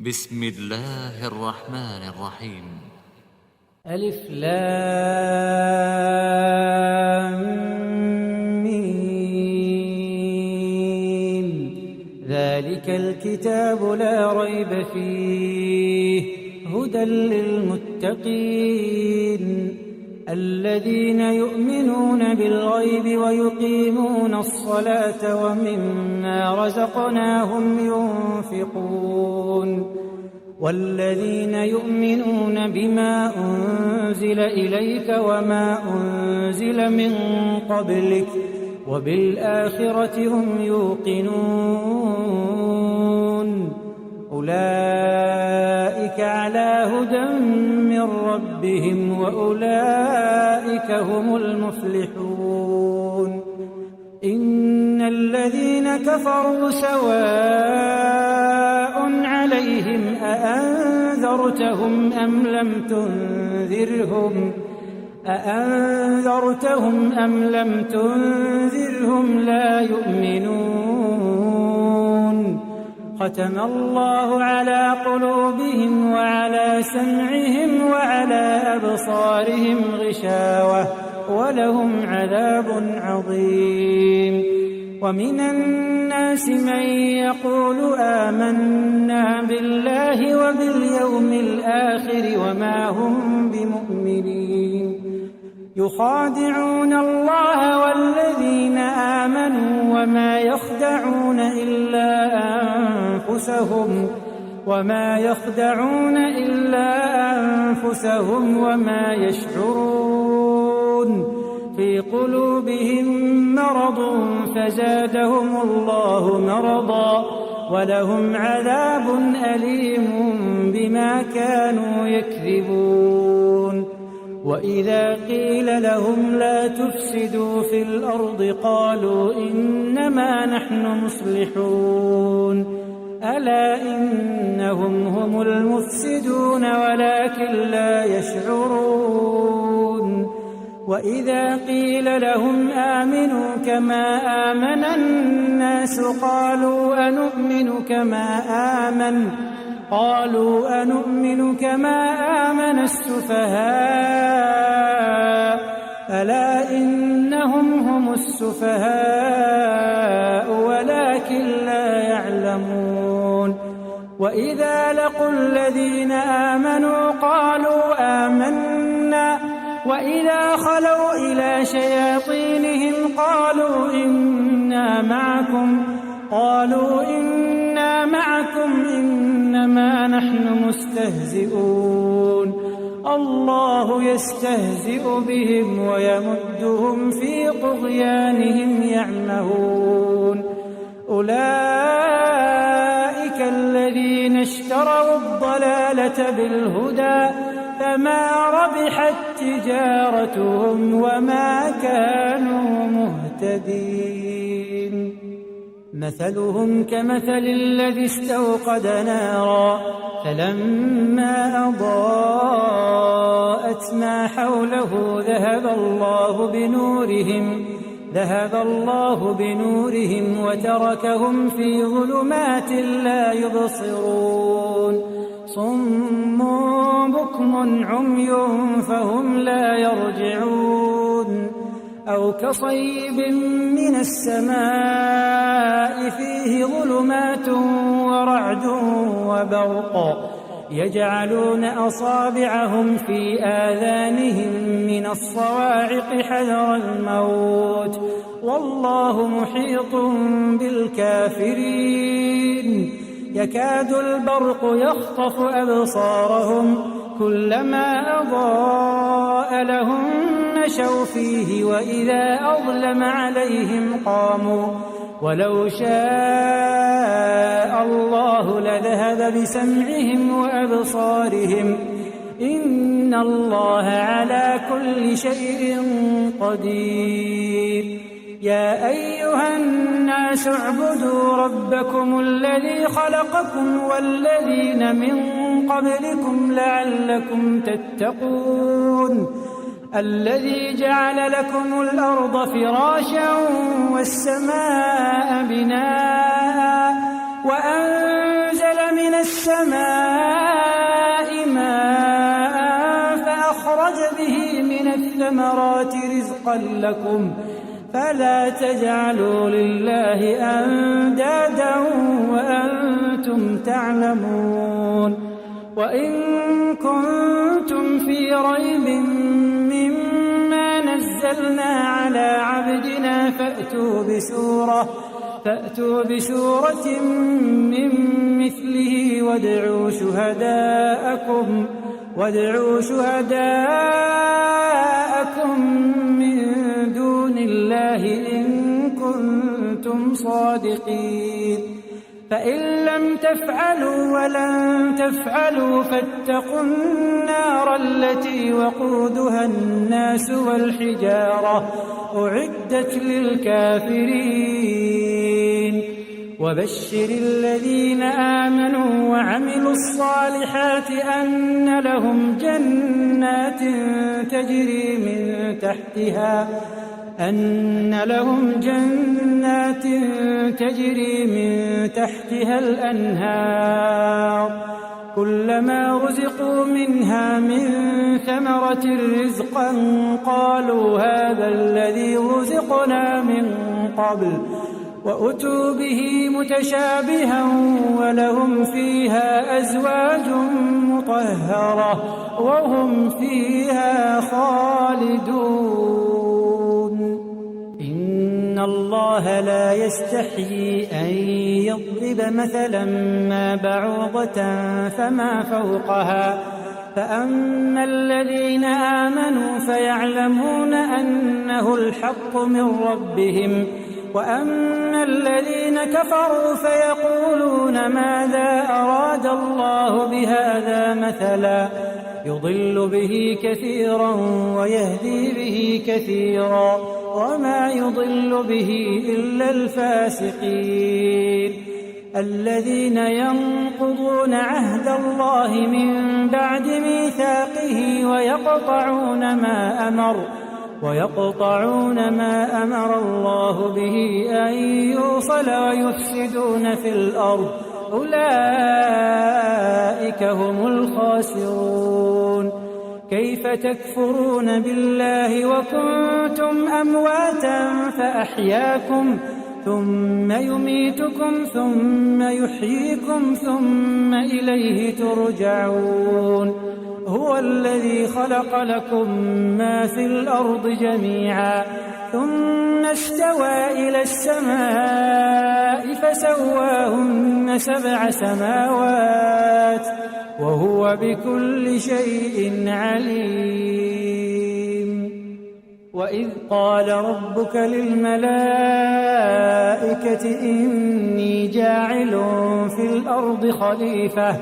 بسم الله الرحمن الرحيم. ألف لام ميم. ذلك الكتاب لا ريب فيه هدى للمتقين الذين يؤمنون بالغيب ويقيمون الصلاة ومما رزقناهم ينفقون والذين يؤمنون بما أنزل إليك وما أنزل من قبلك وبالآخرة هم يوقنون أولئك على هدى من ربهم وأولئك هم المفلحون. إن الذين كفروا سواء عليهم أأنذرتهم أم لم تنذرهم لا يؤمنون. ختم الله على قلوبهم وعلى سمعهم وعلى أبصارهم غشاوة ولهم عذاب عظيم. ومن الناس من يقول آمنا بالله وباليوم الآخر وما هم بمؤمنين يخادعون الله والذين آمنوا وما يخدعون إلا أنفسهم وما يشعرون. في قلوبهم مرض فزادهم الله مرضا ولهم عذاب أليم بما كانوا يكذبون. وإذا قيل لهم لا تفسدوا في الأرض قالوا إنما نحن مصلحون ألا إنهم هم المفسدون ولكن لا يشعرون. وإذا قيل لهم آمنوا كما آمن الناس قالوا أنؤمن كما آمن السفهاء ألا إنهم هم السفهاء ولكن لا يعلمون. وإذا لقوا الذين آمنوا قالوا آمنا وإذا خلوا إلى شياطينهم قالوا إنا معكم إنما نحن مستهزئون. الله يستهزئ بهم ويمدهم في طغيانهم يعمهون. أولئك الذين اشتروا الضلالة بالهدى فما ربحت تجارتهم وما كانوا مهتدين. مثلهم كمثل الذي استوقد نارا فلما أضاءت ما حوله ذهب الله بنورهم وتركهم في ظلمات لا يبصرون. صم بكم عمي فهم لا يرجعون. أو كصيب من السماء فيه ظلمات ورعد وبرق يجعلون أصابعهم في آذانهم من الصواعق حذر الموت والله محيط بالكافرين. يكاد البرق يخطف أبصارهم كلما أضاء لهم مشوا فيه وإذا أظلم عليهم قاموا ولو شاء الله لذهب بسمعهم وأبصارهم إن الله على كل شيء قدير. يا أيها الناس اعبدوا ربكم الذي خلقكم والذين من قبلكم لعلكم تتقون. الذي جعل لكم الأرض فراشا والسماء بناء وأنزل من السماء ماء فأخرج به من الثمرات رزقا لكم فلا تجعلوا لله أندادا وأنتم تعلمون وإن كنتم في ريب مما نزلنا على عبدنا فأتوا بسورة من مثله وادعوا شهداءكم من دون الله إن كنتم صادقين فإن لم تفعلوا ولن تفعلوا فاتقوا النار التي وقودها الناس والحجارة أعدت للكافرين وبشر الذين آمنوا وعملوا الصالحات أن لهم جنات تجري من تحتها الأنهار كلما رزقوا منها من ثمرة رزقا قالوا هذا الذي رزقنا من قبل وأتوا به متشابها ولهم فيها أزواج مطهرة وهم فيها خالدون إن الله لا يستحيي أن يضرب مثلا ما بعوضة فما فوقها فأما الذين آمنوا فيعلمون أنه الحق من ربهم وأما الذين كفروا فيقولون ماذا أراد الله بهذا مثلا يضل به كثيرا ويهدي به كثيرا وما يضل به إلا الفاسقين الذين ينقضون عهد الله من بعد ميثاقه ويقطعون ما أمر الله به أن يوصل ويفسدون في الأرض أولئك هم الخاسرون كيف تكفرون بالله وكنتم أمواتا فأحياكم ثم يميتكم ثم يحييكم ثم إليه ترجعون هو الذي خلق لكم ما في الأرض جميعا ثم استوى إلى السماء فسواهن 7 سماوات وهو بكل شيء عليم وإذ قال ربك للملائكة إني جاعل في الأرض خليفة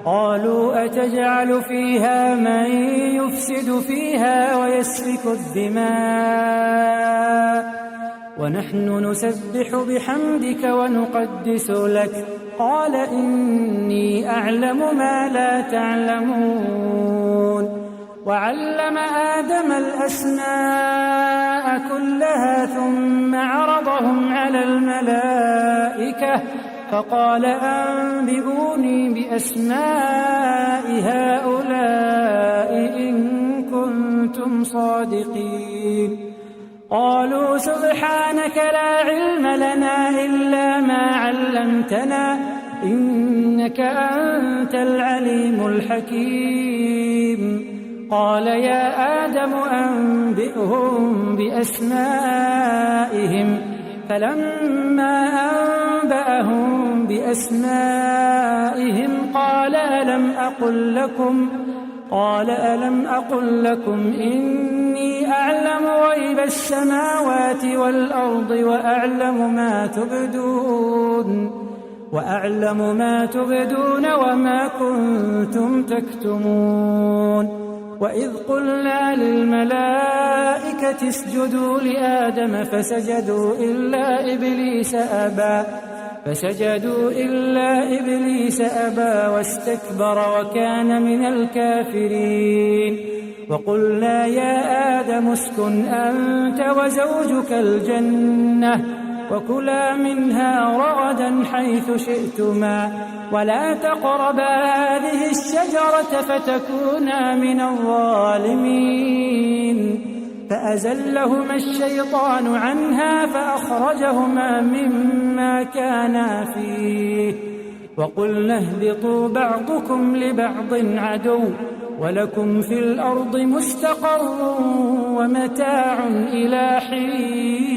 قالوا أتجعل فيها من يفسد فيها ويسفك الدماء ونحن نسبح بحمدك ونقدس لك قال إني أعلم ما لا تعلمون وعلم آدم الأسماء كلها ثم عرضهم على الملائكة فقال أنبئوني بأسماء هؤلاء إن كنتم صادقين قالوا سبحانك لا علم لنا إلا ما علمتنا إنك أنت العليم الحكيم قال يا آدم أنبئهم بأسمائهم فلما أنبأهم بأسمائهم قال ألم أقل لكم إني أعلم غيب السماوات والأرض وأعلم ما تبدون وما كنتم تكتمون وإذ قلنا للملائكة اسجدوا لآدم فسجدوا إلا إبليس أبى واستكبر وكان من الكافرين وقلنا يا آدم اسكن أنت وزوجك الجنة وكلا منها رغدا حيث شئتما ولا تقربا هذه الشجرة فتكونا من الظالمين. فأزلهما الشيطان عنها فأخرجهما مما كانا فيه وقلنا اهبطوا بعضكم لبعض عدو ولكم في الأرض مستقر ومتاع إلى حين.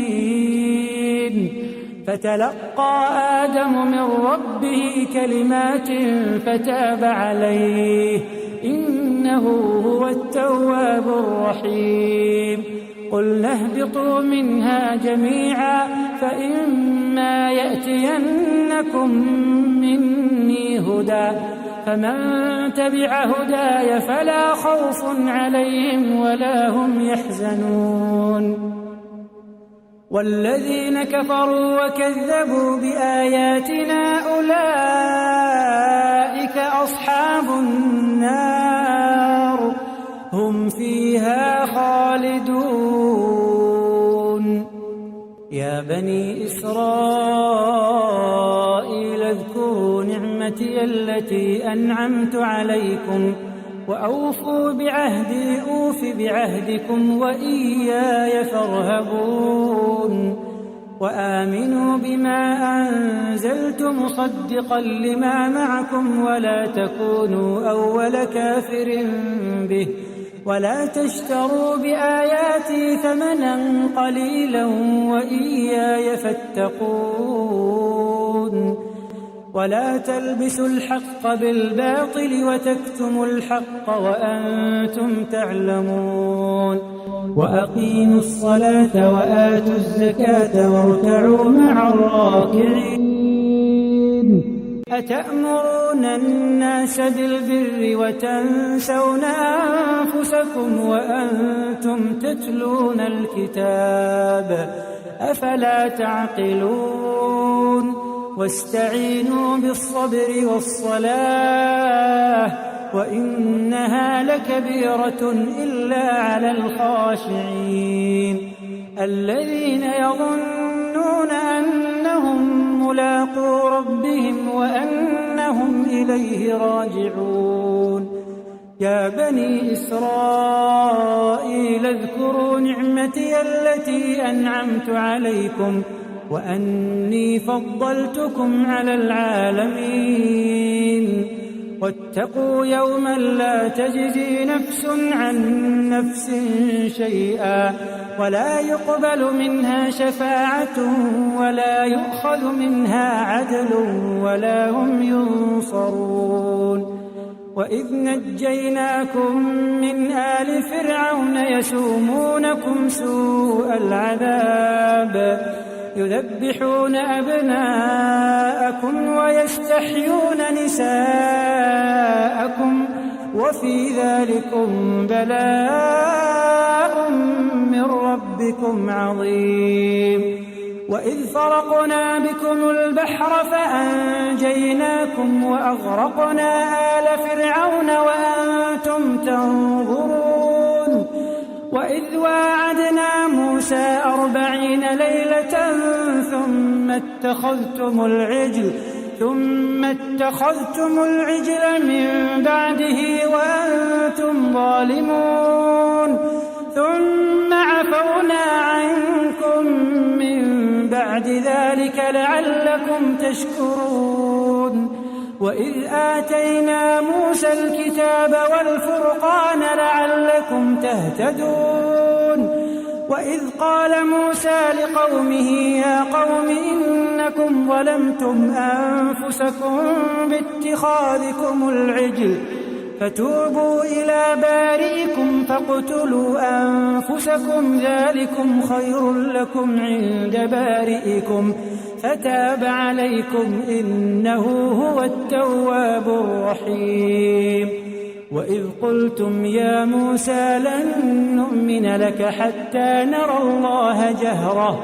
فتلقى آدم من ربه كلمات فتاب عليه إنه هو التواب الرحيم. قلنا اهبطوا منها جميعا فإما يأتينكم مني هدى فمن تبع هداي فلا خوف عليهم ولا هم يحزنون. والذين كفروا وكذبوا بآياتنا أولئك أصحاب النار هم فيها خالدون. يا بني إسرائيل اذكروا نعمتي التي أنعمت عليكم وأوفوا بعهدي أوف بعهدكم وإياي فارهبون. وآمنوا بما أنزلت مصدقا لما معكم ولا تكونوا أول كافر به ولا تشتروا بآياتي ثمنا قليلا وإياي فاتقون. ولا تلبسوا الحق بالباطل وتكتموا الحق وأنتم تعلمون. وأقيموا الصلاة وآتوا الزكاة واركعوا مع الراكعين. أتأمرون الناس بالبر وتنسون أنفسكم وأنتم تتلون الكتاب أفلا تعقلون. واستعينوا بالصبر والصلاة وإنها لكبيرة إلا على الخاشعين الذين يظنون أنهم ملاقو ربهم وأنهم إليه راجعون. يا بني إسرائيل اذكروا نعمتي التي أنعمت عليكم وأني فضلتكم على العالمين. واتقوا يوما لا تجزي نفس عن نفس شيئا ولا يقبل منها شفاعة ولا يؤخذ منها عدل ولا هم ينصرون. وإذ نجيناكم من آل فرعون يسومونكم سوء العذاب يذبحون أبناءكم ويستحيون نساءكم وفي ذلكم بلاء من ربكم عظيم. وإذ فرقنا بكم البحر فأنجيناكم وأغرقنا آل فرعون وأنتم تنظرون. وإذ واعدنا موسى 40 ليلة ثم اتخذتم العجل من بعده وأنتم ظالمون. ثم عفونا عنكم من بعد ذلك لعلكم تشكرون. وإذ آتينا موسى الكتاب والفرقان لعلكم تهتدون. وإذ قال موسى لقومه يا قوم إنكم ظلمتم أنفسكم باتخاذكم العجل فتوبوا إلى بارئكم فاقتلوا أنفسكم ذلكم خير لكم عند بارئكم فتاب عليكم إنه هو التواب الرحيم. وإذ قلتم يا موسى لن نؤمن لك حتى نرى الله جهرة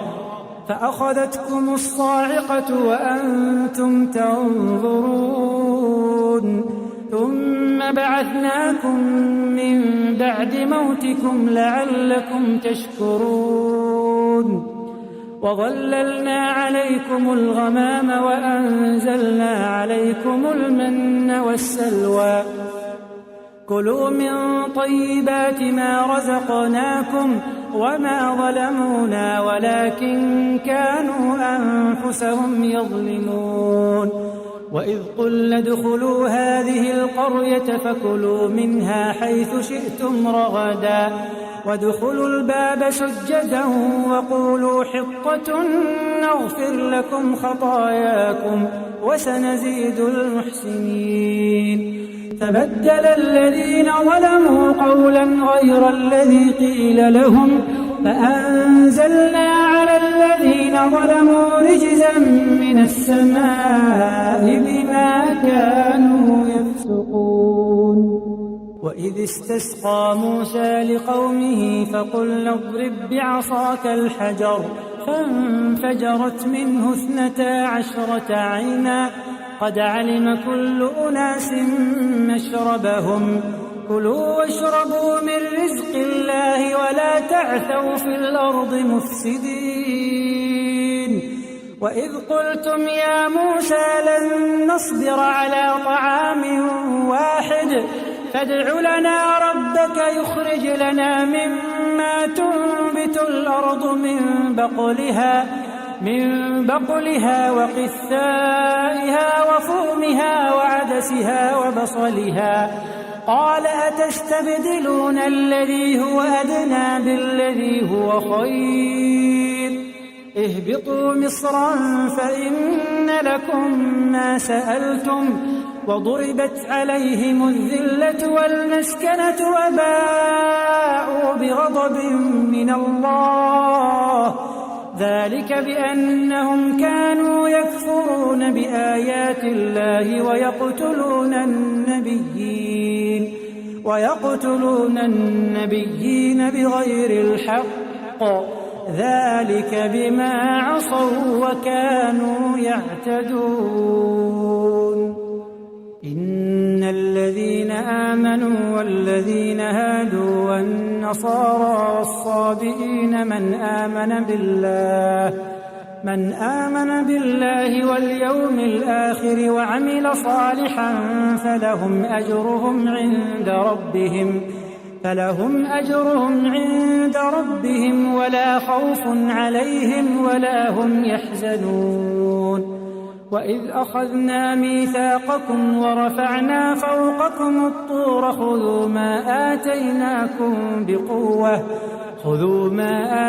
فأخذتكم الصاعقة وأنتم تنظرون. ثم بعثناكم من بعد موتكم لعلكم تشكرون. وظللنا عليكم الغمام وأنزلنا عليكم المن والسلوى كلوا من طيبات ما رزقناكم وما ظلمونا ولكن كانوا أنفسهم يظلمون وإذ قلنا ادخلوا هذه القرية فكلوا منها حيث شئتم رغدا وادخلوا الباب سجدا وقولوا حطة نغفر لكم خطاياكم وسنزيد المحسنين فبدل الذين ظلموا قولا غير الذي قيل لهم فأنزلنا على الذين ظلموا رجزا من السماء بما كانوا يفسقون وإذ استسقى موسى لقومه فقلنا اضرب بعصاك الحجر فانفجرت منه 12 عينا قد علم كل أناس مشربهم كلوا واشربوا من رزق الله ولا تعثوا في الأرض مفسدين وإذ قلتم يا موسى لن نصبر على طعام واحد فادع لنا ربك يخرج لنا مما تنبت الأرض من بقلها وقثائها وفومها وعدسها وبصلها قال أتستبدلون الذي هو أدنى بالذي هو خير اهبطوا مصرا فإن لكم ما سألتم وضربت عليهم الذلة والمسكنة وباءوا بغضب من الله ذلك بأنهم كانوا يكفرون بآيات الله ويقتلون النبيين بغير الحق ذلك بما عصوا وكانوا يعتدون إن الذين آمنوا والذين هادوا والنصارى والصابئين من آمن بالله واليوم الآخر وعمل صالحا فلهم أجرهم عند ربهم ولا خوف عليهم ولا هم يحزنون وإذ أخذنا ميثاقكم ورفعنا فوقكم الطور خذوا ما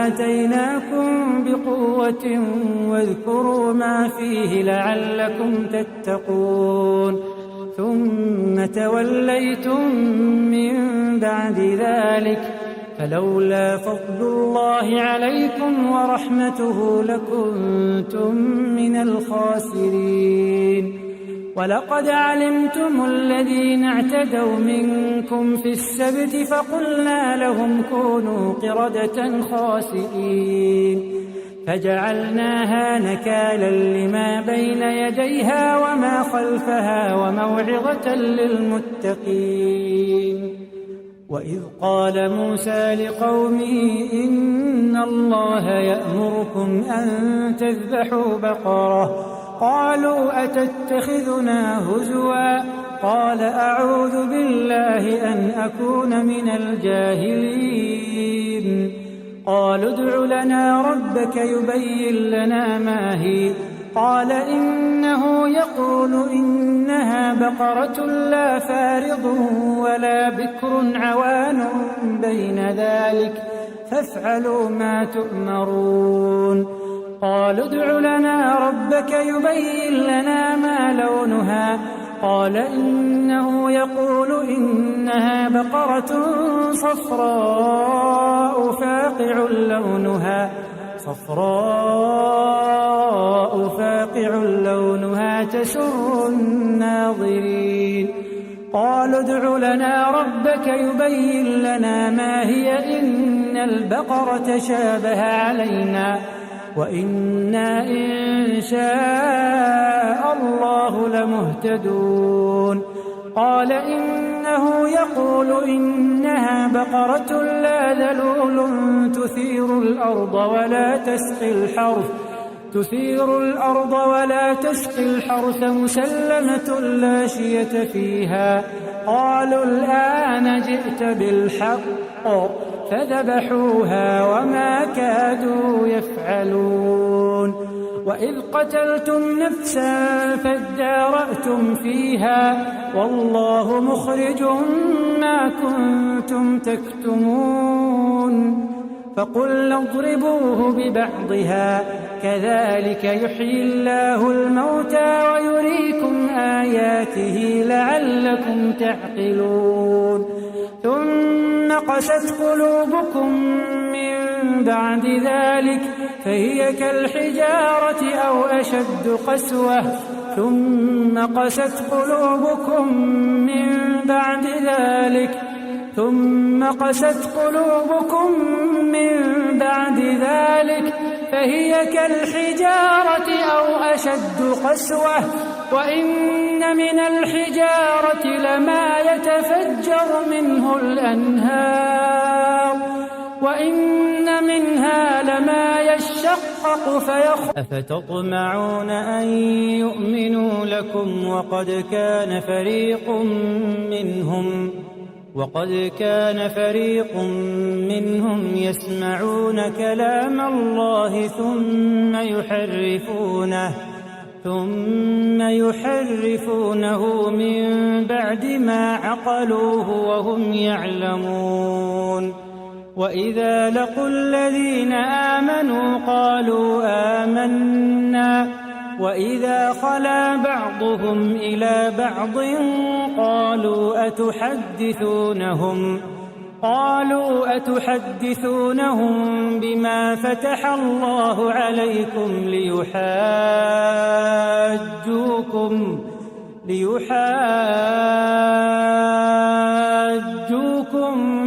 آتيناكم بقوة واذكروا ما فيه لعلكم تتقون ثم توليتم من بعد ذلك فلولا فضل الله عليكم ورحمته لكنتم من الخاسرين ولقد علمتم الذين اعتدوا منكم في السبت فقلنا لهم كونوا قردة خاسئين فجعلناها نكالا لما بين يديها وما خلفها وموعظة للمتقين وإذ قال موسى لقومه إن الله يأمركم أن تذبحوا بقرة قالوا أتتخذنا هزوا قال أعوذ بالله أن أكون من الجاهلين قالوا ادع لنا ربك يبين لنا ما هي قال إنه يقول إنها بقرة لا فارض ولا بكر عوان بين ذلك فافعلوا ما تؤمرون قالوا ادع لنا ربك يبين لنا ما لونها قال إنه يقول إنها بقرة صفراء فاقع لونها تسر الناظرين قالوا ادع لنا ربك يبين لنا ما هي إن البقرة شابه علينا وإنا إن شاء الله لمهتدون قال إن أنه يقول إنها بقرة لا ذلول تثير الأرض ولا تسقي الحرث مسلمة لا شية فيها. قالوا الآن جئت بالحق، فذبحوها وما كادوا يفعلون. وإذ قتلتم نفسا فادارأتم فيها والله مخرج ما كنتم تكتمون. فقلنا اضربوه ببعضها كذلك يحيي الله الموتى ويريكم آياته لعلكم تعقلون. ثم قست قلوبكم من بعد ذلك فهي كالحجارة أو أشد قسوة. ثم قست قلوبكم من بعد ذلك فهي كالحجارة أو أشد قسوة. وإن من الحجارة لما يتفجر منه الأنهار وإن منها لما يشقق فيخرج. أفتطمعون أن يؤمنوا لكم وقد كان فريق منهم يسمعون كلام الله ثم يحرفونه من بعد ما عقلوه وهم يعلمون. وإذا لقوا الذين آمنوا قالوا آمنا وإذا خلا بعضهم إلى بعض قالوا أتحدثونهم بما فتح الله عليكم ليحاجوكم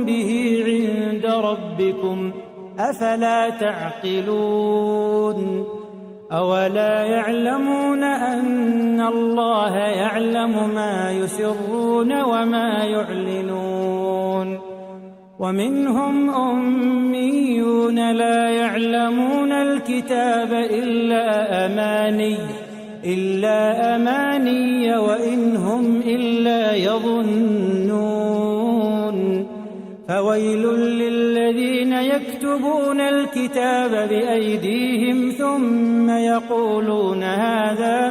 به عند ربكم أفلا تعقلون. أولا يعلمون أن الله يعلم ما يسرون وما يعلنون. ومنهم أميون لا يعلمون الكتاب إلا أماني وإن هم إلا يظنون. فويل للذين يكتبون الكتاب بأيديهم ثم يقولون هذا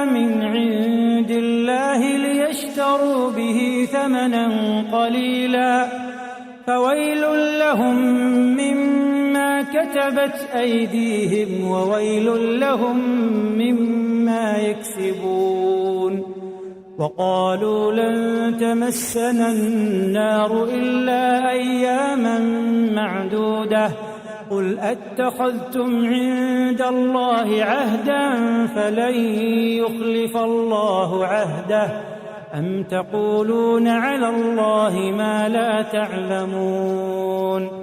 من عند الله ليشتروا به ثمنا قليلا فويل لهم مما كتبت أيديهم وويل لهم مما يكسبون. وقالوا لن تمسنا النار إلا أياما معدودة قل أتخذتم عند الله عهدا فلن يخلف الله عهده أم تقولون على الله ما لا تعلمون.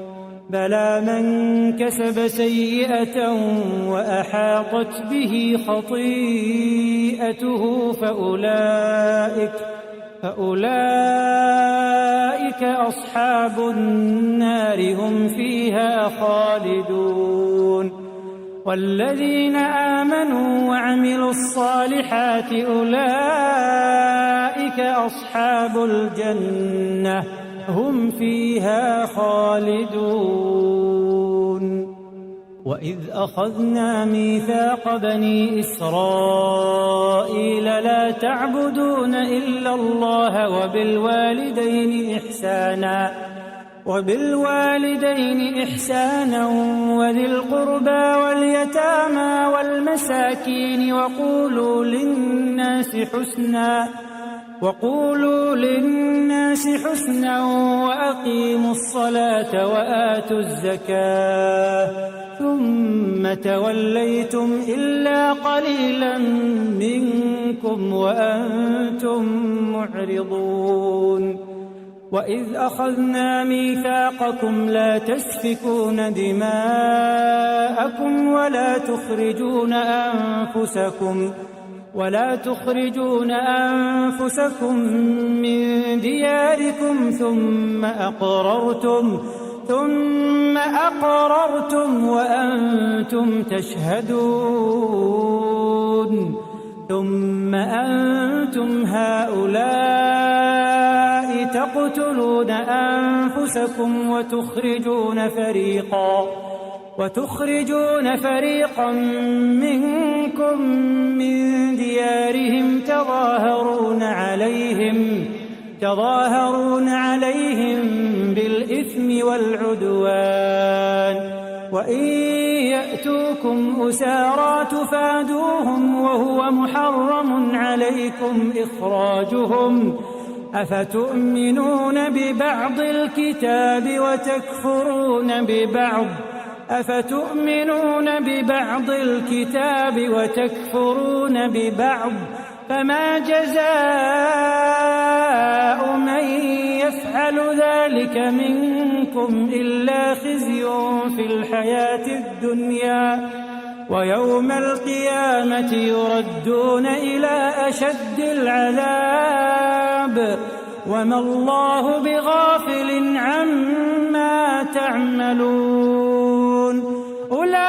بلى من كسب سيئة وأحاطت به خطيئته فأولئك أصحاب النار هم فيها خالدون. والذين آمنوا وعملوا الصالحات أولئك أصحاب الجنة هم فيها خالدون. وإذ أخذنا ميثاق بني إسرائيل لا تعبدون إلا الله وبالوالدين إحسانا وذي القربى واليتامى والمساكين وقولوا للناس حسنا وأقيموا الصلاة وآتوا الزكاة ثم توليتم إلا قليلا منكم وأنتم معرضون. وإذ أخذنا ميثاقكم لا تسفكون دماءكم ولا تخرجون أنفسكم من دياركم ثم أقررتم وأنتم تشهدون ثم أنتم هؤلاء تقتلون أنفسكم وتخرجون فريقا منكم من ديارهم تظاهرون عليهم بالإثم والعدوان وإن يأتوكم أسارى تفادوهم وهو محرم عليكم إخراجهم أفتؤمنون ببعض الكتاب وتكفرون ببعض فما جزاء من يفعل ذلك منكم إلا خزي في الحياة الدنيا ويوم القيامة يردون إلى أشد العذاب وما الله بغافل عما تعملون أولئك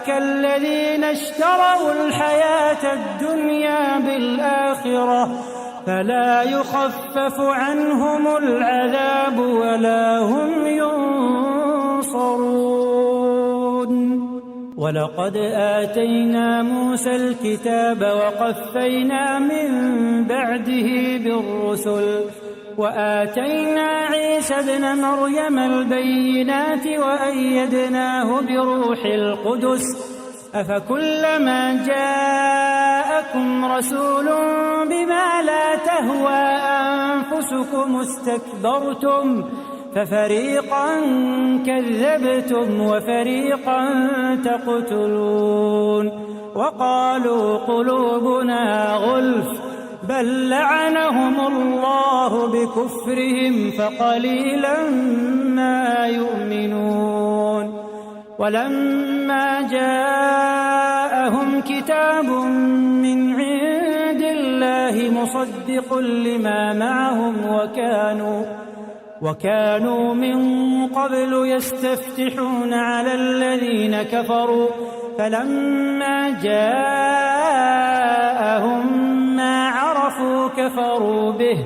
الذين اشتروا الحياة الدنيا بالآخرة فلا يخفف عنهم العذاب ولا هم ينصرون ولقد آتينا موسى الكتاب وقفينا من بعده بالرسل وآتينا عيسى ابن مريم البينات وأيدناه بروح القدس أفكلما جاءكم رسول بما لا تهوى أنفسكم استكبرتم ففريقا كذبتم وفريقا تقتلون وقالوا قلوبنا غلف بل لعنهم الله بكفرهم فقليلا ما يؤمنون ولما جاءهم كتاب من عند الله مصدق لما معهم وكانوا من قبل يستفتحون على الذين كفروا فلما جاءهم ما عرفوا كفروا به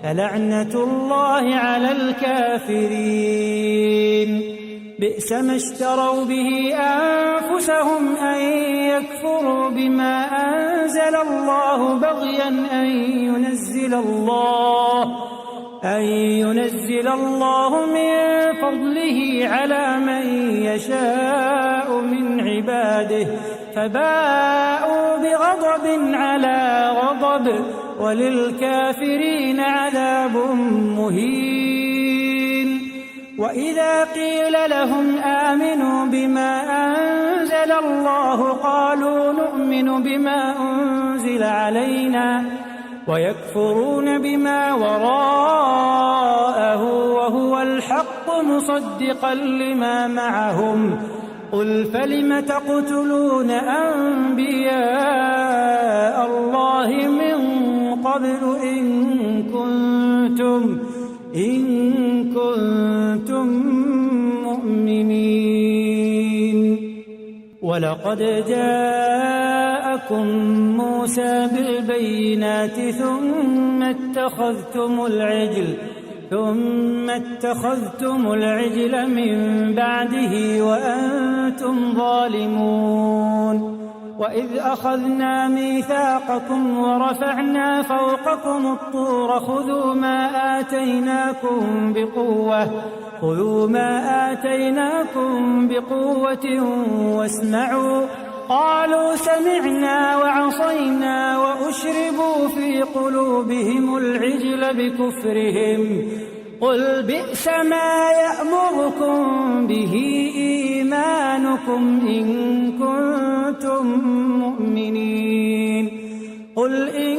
فلعنة الله على الكافرين بئس ما اشتروا به أنفسهم أن يكفروا بما أنزل الله بغيا أن ينزل الله من فضله على من يشاء من عباده فباءوا بغضب على غضب وللكافرين عذاب مهين وإذا قيل لهم آمنوا بما أنزل الله قالوا نؤمن بما أنزل علينا ويكفرون بما وراءه وهو الحق مصدقا لما معهم قل فلم تقتلون أنبياء الله من قبل إن كنتم مؤمنين ولقد جاءكم موسى بالبينات ثم اتخذتم العجل من بعده وأنتم ظالمون وإذ أخذنا ميثاقكم ورفعنا فوقكم الطور خذوا ما آتيناكم بقوة واسمعوا قالوا سمعنا وعصينا وأشربوا في قلوبهم العجل بكفرهم قل بئس ما يأمركم به إيمانكم إن كنتم مؤمنين قل إن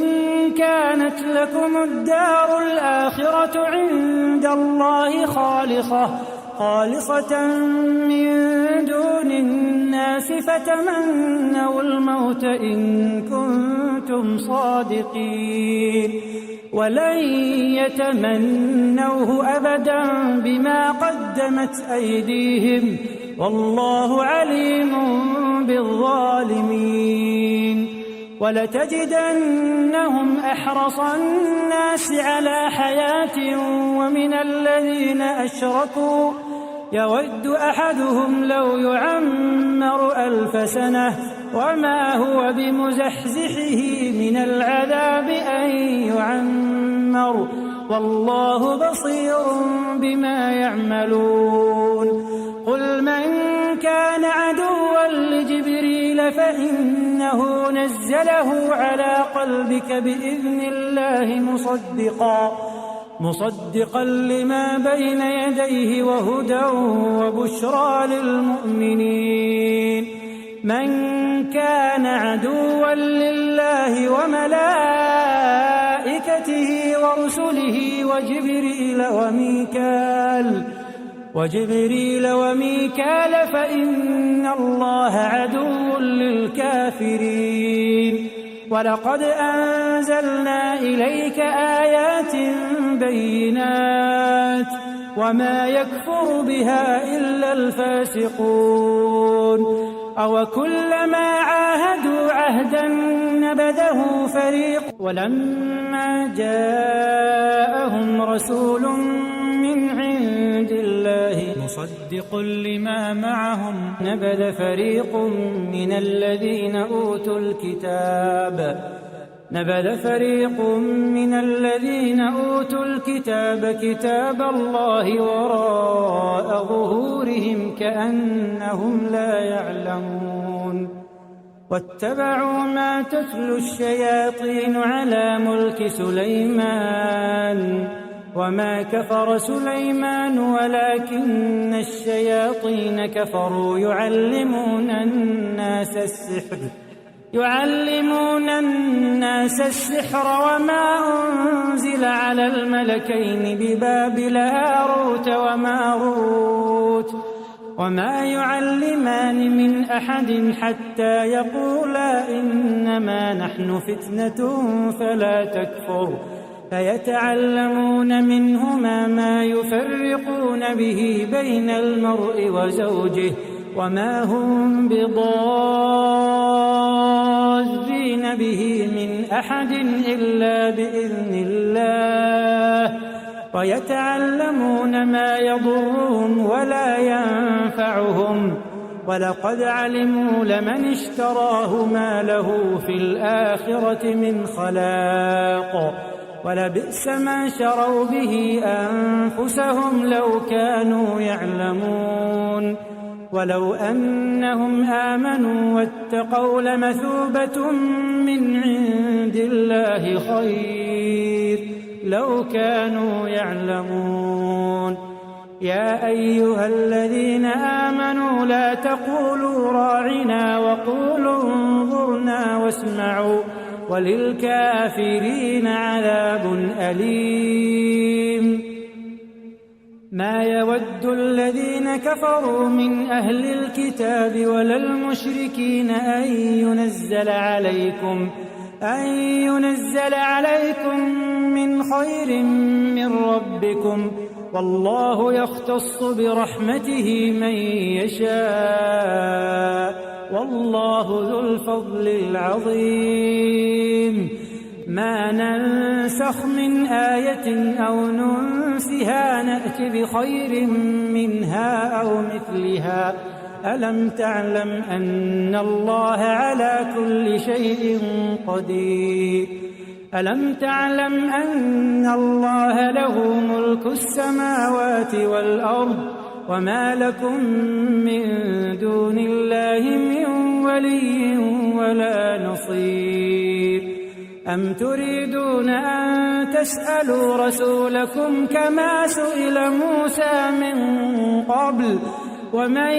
كانت كانت لكم الدار الآخرة عند الله خالصة من دون الناس فتمنوا الموت إن كنتم صادقين ولن يتمنوه أبدا بما قدمت أيديهم والله عليم بالظالمين ولتجدنهم أحرص الناس على حياة ومن الذين أشركوا يود أحدهم لو يعمر 1000 سنة وما هو بمزحزحه من العذاب أن يعمر والله بصير بما يعملون قل من كان عدوا لجبريل فإنه نزله على قلبك بإذن الله مصدقا لما بين يديه وهدى وبشرى للمؤمنين من كان عدوا لله وملائكته ورسله وجبريل وميكال فإن الله عدو للكافرين ولقد أنزلنا إليك آيات بينات وما يكفر بها إلا الفاسقون أوكلما عاهدوا عهدا نبذه فريق ولما جاءهم رسول من عند الله مصدق لما معهم نبذ فريق من الذين أوتوا الكتاب كتاب الله وراء ظهورهم كأنهم لا يعلمون واتبعوا ما تتلو الشياطين على ملك سليمان وما كفر سليمان ولكن الشياطين كفروا يعلمون الناس السحر وما أنزل على الملكين ببابل هاروت وماروت وما يعلمان من أحد حتى يقولا إنما نحن فتنة فلا تكفر فيتعلمون منهما ما يفرقون به بين المرء وزوجه وما هم بضارين به من أحد إلا بإذن الله ويتعلمون ما يضرهم ولا ينفعهم ولقد علموا لمن اشتراه ما له في الآخرة من خلاق ولبئس ما شروا به أنفسهم لو كانوا يعلمون ولو أنهم آمنوا واتقوا لمثوبة من عند الله خير لو كانوا يعلمون يا أيها الذين آمنوا لا تقولوا راعنا وقولوا انظرنا واسمعوا وللكافرين عذاب أليم ما يود الذين كفروا من أهل الكتاب ولا المشركين أن ينزل عليكم من خير من ربكم والله يختص برحمته من يشاء والله ذو الفضل العظيم ما ننسخ من آية أو ننسها نأت بخير منها أو مثلها ألم تعلم أن الله على كل شيء قدير ألم تعلم أن الله له ملك السماوات والأرض وما لكم من دون الله من ولي ولا نصير أم تريدون أن تسألوا رسولكم كما سئل موسى من قبل ومن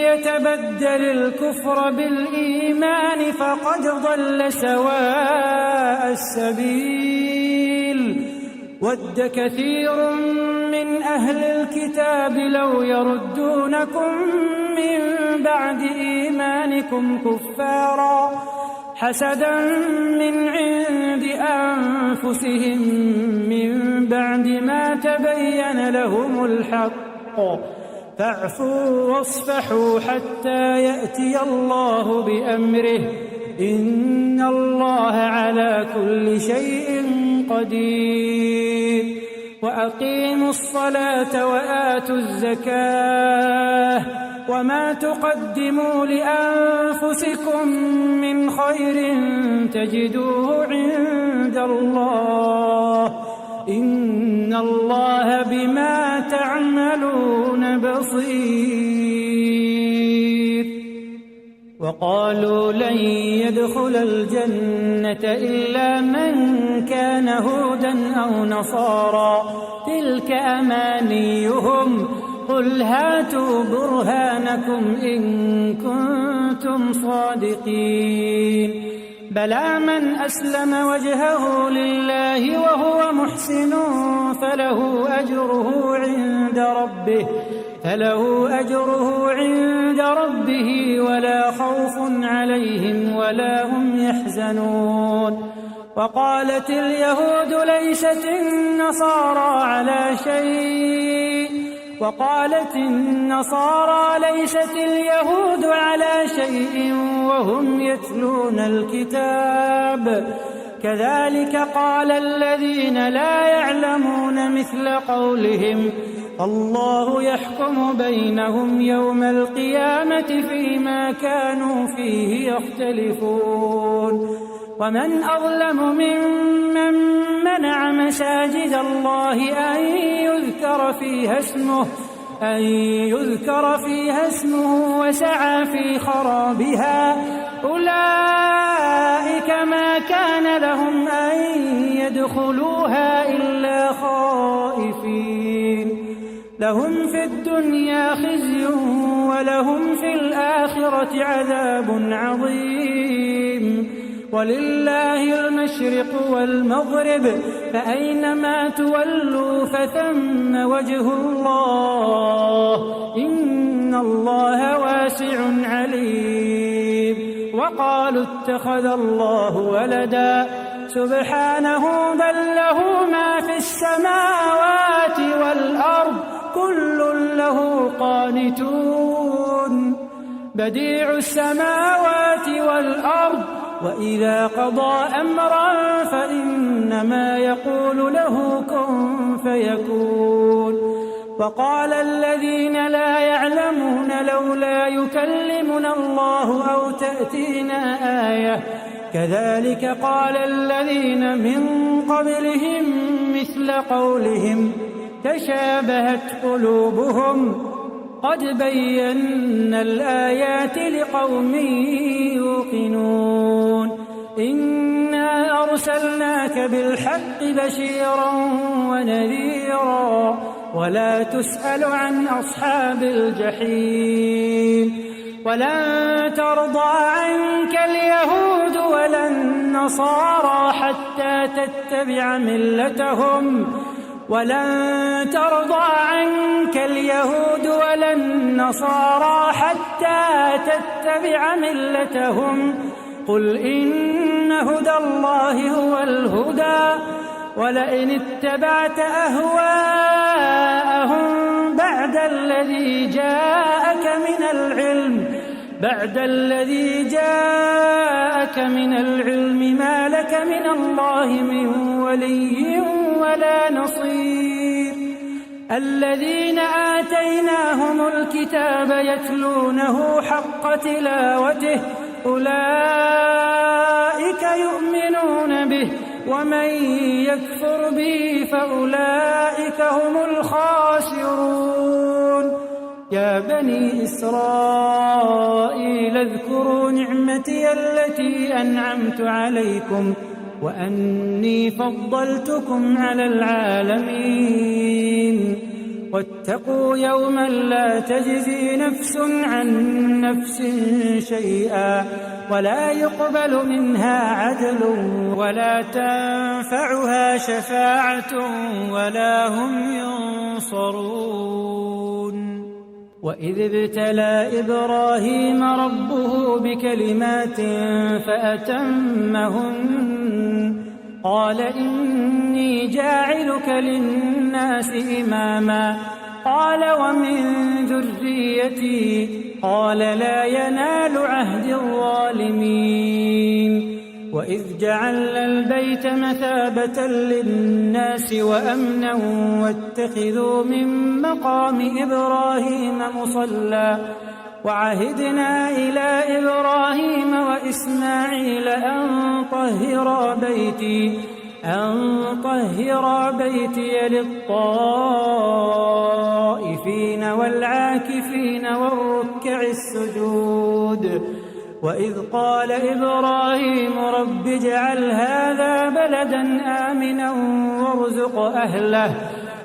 يتبدل الكفر بالإيمان فقد ضل سواء السبيل وَدَّ كَثِيرٌ مِّنْ أَهْلِ الْكِتَابِ لَوْ يَرُدُّونَكُم مِّن بَعْدِ إِيمَانِكُمْ كُفَّارًا حَسَدًا مِّنْ عِندِ أَنفُسِهِم مِّن بَعْدِ مَا تَبَيَّنَ لَهُمُ الْحَقُّ فَاعْفُوا وَاصْفَحُوا حَتَّىٰ يَأْتِيَ اللَّهُ بِأَمْرِهِ ۗ إِنَّ اللَّهَ عَلَىٰ كُلِّ شَيْءٍ قدير. وأقيموا الصلاة وآتوا الزكاة وما تقدموا لأنفسكم من خير تجدوه عند الله إن الله بما تعملون بصير. وقالوا لن يدخل الجنة إلا من كان هودا أو نصارى تلك أمانيهم قل هاتوا برهانكم إن كنتم صادقين. بلى من أسلم وجهه لله وهو محسن فله أجره عند ربه ولا خوف عليهم ولا هم يحزنون. وقالت اليهود ليست النصارى على شيء وهم يتلون الكتاب كذلك قال الذين لا يعلمون مثل قولهم الله يحكم بينهم يوم القيامة فيما كانوا فيه يختلفون. ومن أظلم ممن منع مساجد الله أن يذكر فيها اسمه وسعى في خرابها أولئك ما كان لهم أن يدخلوها إلا خائفين لهم في الدنيا خزي ولهم في الآخرة عذاب عظيم. ولله المشرق والمغرب فأينما تولوا فثم وجه الله إن الله واسع عليم. وقالوا اتخذ الله ولدا سبحانه بل له ما في السماوات والأرض كل له قانتون. بديع السماوات والأرض وإذا قضى أمرا فإنما يقول له كن فيكون. وقال الذين لا يعلمون لولا يكلمنا الله أو تأتينا آية كذلك قال الذين من قبلهم مثل قولهم تشابهت قلوبهم قد بينا الآيات لقوم يوقنون. إنا أرسلناك بالحق بشيرا ونذيرا ولا تسأل عن أصحاب الجحيم. ولن ترضى عنك اليهود ولا النصارى حتى تتبع ملتهم قل إن هدى الله هو الهدى ولئن اتبعت أهواءهم بعد الذي جاءك من العلم ما لك من الله من ولي ولا نصير. الذين آتيناهم الكتاب يتلونه حق تلاوته أولئك يؤمنون به ومن يكفر به فأولئك هم الخاسرون. يا بني إسرائيل اذكروا نعمتي التي أنعمت عليكم وأني فضلتكم على العالمين. واتقوا يوما لا تجزي نفس عن نفس شيئا ولا يقبل منها عدل ولا تنفعها شفاعة ولا هم ينصرون. وإذ ابتلى إبراهيم ربه بكلمات فأتمهن قال إني جاعلك للناس إماما قال ومن ذريتي قال لا ينال عهد الظالمين. وإذ جعلنا البيت مثابة للناس وأمنا واتخذوا من مقام إبراهيم مصلى وعهدنا إلى إبراهيم وإسماعيل أن طهرا بيتي للطائفين والعاكفين والركع السجود. وإذ قال إبراهيم رب اجعل هذا بلدا آمنا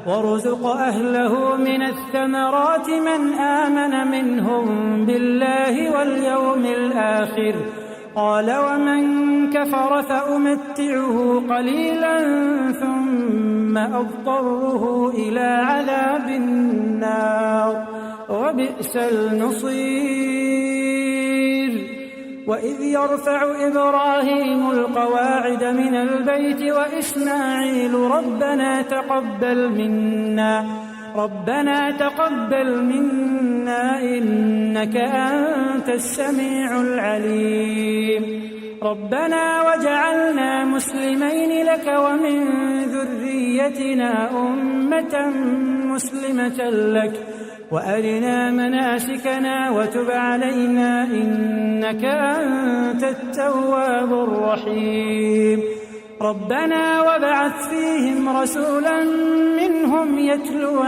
وارزق أهله من الثمرات من آمن منهم بالله واليوم الآخر قال ومن كفر فأمتعه قليلا ثم أضطره إلى عذاب النار وبئس المصير. وإذ يرفع إبراهيم القواعد من البيت وإسماعيل ربنا تقبل منا إنك أنت السميع العليم. ربنا وجعلنا مسلمين لك ومن ذريتنا أمة مسلمة لك وأرنا مناسكنا وتب علينا إنك أنت التواب الرحيم. ربنا وابعث فيهم رسولا منهم يتلو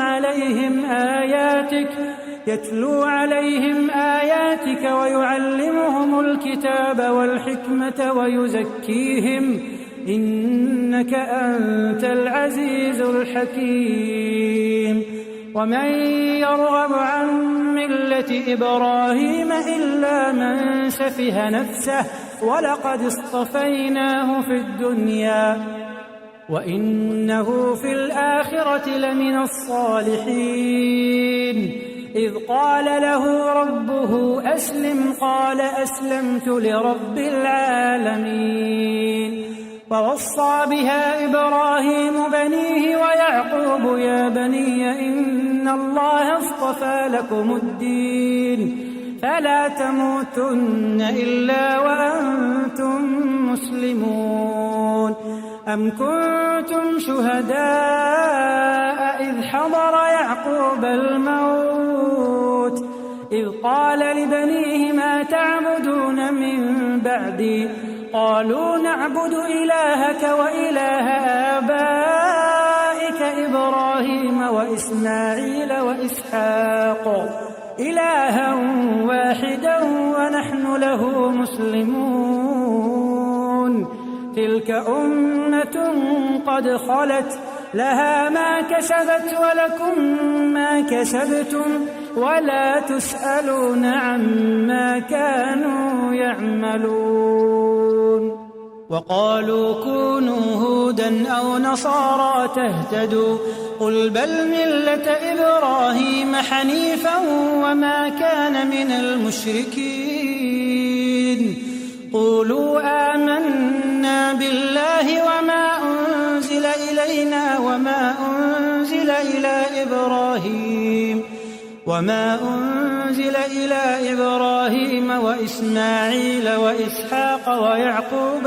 عليهم آياتك ويعلمهم الكتاب والحكمة ويزكيهم إنك أنت العزيز الحكيم. ومن يرغب عن ملة إبراهيم إلا من سفه نفسه ولقد اصطفيناه في الدنيا وإنه في الآخرة لمن الصالحين. إذ قال له ربه أسلم قال أسلمت لرب العالمين. ووصى بها إبراهيم بنيه ويعقوب يا بني إن الله اصطفى لكم الدين فلا تموتن إلا وأنتم مسلمون. أم كنتم شهداء إذ حضر يعقوب الموت إذ قال لبنيه ما تعبدون من بعدي قالوا نعبد إلهك وإله آبائك إبراهيم وإسماعيل وإسحاق إلها واحدا ونحن له مسلمون. تلك أمة قد خلت لها ما كسبت ولكم ما كسبتم ولا تسألون عما كانوا يعملون. وقالوا كونوا هودا أو نصارى تهتدوا قل بل ملة إبراهيم حنيفا وما كان من المشركين. قولوا آمنا بالله وما أنزل إلينا وما أنزل إلى إبراهيم وإسماعيل وإسحاق ويعقوب